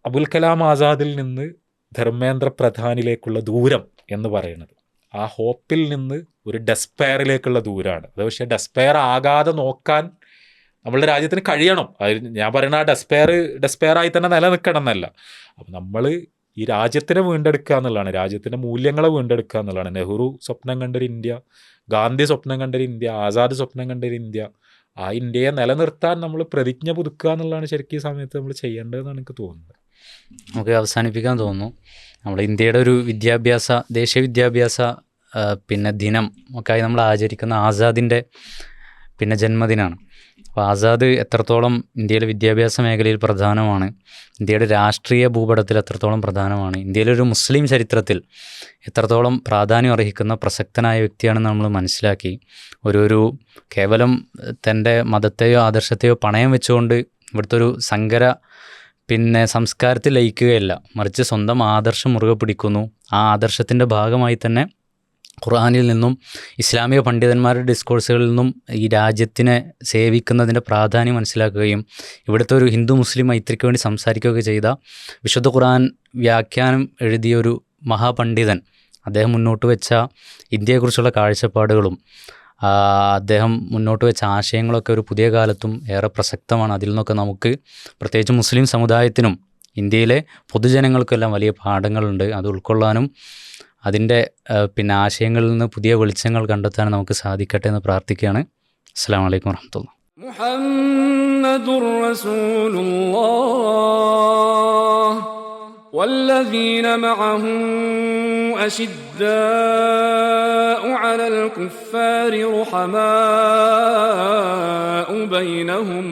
അബുൽ കലാം ആസാദിൽ നിന്ന് ധർമ്മേന്ദ്ര പ്രധാനിലേക്കുള്ള ദൂരം എന്ന് പറയുന്നത്. ആ ഹോപ്പിൽ നിന്ന് ഒരു ഡെസ്പയറിലേക്കുള്ള ദൂരമാണ് അത്. പക്ഷേ ഡെസ്പയർ ആകാതെ നോക്കാൻ നമ്മളുടെ രാജ്യത്തിന് കഴിയണം. അത് ഞാൻ പറയുന്ന ആ ഡെസ്പയറായി തന്നെ നിലനിൽക്കണം എന്നല്ല. അപ്പം നമ്മൾ ഈ രാജ്യത്തിനെ വീണ്ടെടുക്കുക എന്നുള്ളതാണ്, രാജ്യത്തിൻ്റെ മൂല്യങ്ങളെ വീണ്ടെടുക്കുക എന്നുള്ളതാണ്. നെഹ്റു സ്വപ്നം കണ്ടൊരു ഇന്ത്യ, ഗാന്ധി സ്വപ്നം കണ്ടൊരു ഇന്ത്യ, ആസാദ് സ്വപ്നം കണ്ടൊരു ഇന്ത്യ. ആ ഇന്ത്യയെ നിലനിർത്താൻ നമ്മൾ പ്രതിജ്ഞ പുതുക്കുക എന്നുള്ളതാണ് ശരിക്കും ഈ സമയത്ത് നമ്മൾ ചെയ്യേണ്ടതെന്നാണ് എനിക്ക് തോന്നുന്നത്. നമുക്ക് അവസാനിപ്പിക്കാൻ തോന്നുന്നു. നമ്മൾ ഇന്ത്യയുടെ ഒരു ദേശീയ വിദ്യാഭ്യാസ ദിനം ഒക്കെ ആയി നമ്മൾ ആചരിക്കുന്ന ആസാദിൻ്റെ പിന്നെ ജന്മദിനമാണ്. അപ്പോൾ ആസാദ് എത്രത്തോളം ഇന്ത്യയിലെ വിദ്യാഭ്യാസ മേഖലയിൽ പ്രധാനമാണ്, ഇന്ത്യയുടെ രാഷ്ട്രീയ ഭൂപടത്തിൽ എത്രത്തോളം പ്രധാനമാണ്, ഇന്ത്യയിലെ ഒരു മുസ്ലിം ചരിത്രത്തിൽ എത്രത്തോളം പ്രാധാന്യം അർഹിക്കുന്ന പ്രസക്തനായ വ്യക്തിയാണെന്ന് നമ്മൾ മനസ്സിലാക്കി, ഒരു കേവലം തൻ്റെ മതത്തെയോ ആദർശത്തെയോ പണയം വെച്ചുകൊണ്ട് ഇവിടുത്തെ ഒരു സങ്കര സംസ്കാരത്തിൽ ലയിക്കുകയല്ല, മറിച്ച് സ്വന്തം ആദർശം മുറുകെ പിടിക്കുന്നു. ആ ആദർശത്തിൻ്റെ ഭാഗമായി തന്നെ ഖുർആനിൽ നിന്നും ഇസ്ലാമിക പണ്ഡിതന്മാരുടെ ഡിസ്കോഴ്സുകളിൽ നിന്നും ഈ രാജ്യത്തിനെ സേവിക്കുന്നതിൻ്റെ പ്രാധാന്യം മനസ്സിലാക്കുകയും ഇവിടുത്തെ ഒരു ഹിന്ദു മുസ്ലിം മൈത്രിക്ക് വേണ്ടി സംസാരിക്കുകയൊക്കെ ചെയ്ത വിശുദ്ധ ഖുർആൻ വ്യാഖ്യാനം എഴുതിയൊരു മഹാപണ്ഡിതൻ, അദ്ദേഹം മുന്നോട്ട് വെച്ച ഇന്ത്യയെക്കുറിച്ചുള്ള കാഴ്ചപ്പാടുകളും അദ്ദേഹം മുന്നോട്ട് വെച്ച ആശയങ്ങളൊക്കെ ഒരു പുതിയ കാലത്തും ഏറെ പ്രസക്തമാണ്. അതിൽ നിന്നൊക്കെ നമുക്ക് പ്രത്യേകിച്ച് മുസ്ലിം സമുദായത്തിനും ഇന്ത്യയിലെ പൊതുജനങ്ങൾക്കെല്ലാം വലിയ പാഠങ്ങളുണ്ട്. അത് ഉൾക്കൊള്ളാനും അതിൻ്റെ ആശയങ്ങളിൽ നിന്ന് പുതിയ വെളിച്ചങ്ങൾ കണ്ടെത്താനും നമുക്ക് സാധിക്കട്ടെ എന്ന് പ്രാർത്ഥിക്കുകയാണ്. അസ്സലാമു അലൈക്കും വറഹ്മത്തുള്ളാഹി. മുഹമ്മദുർ റസൂലുള്ളാഹ് വല്ലദീന മഅഹു അശിദ്ദാഉ അലൽ കുഫാരി റഹമാഉ ബൈനഹും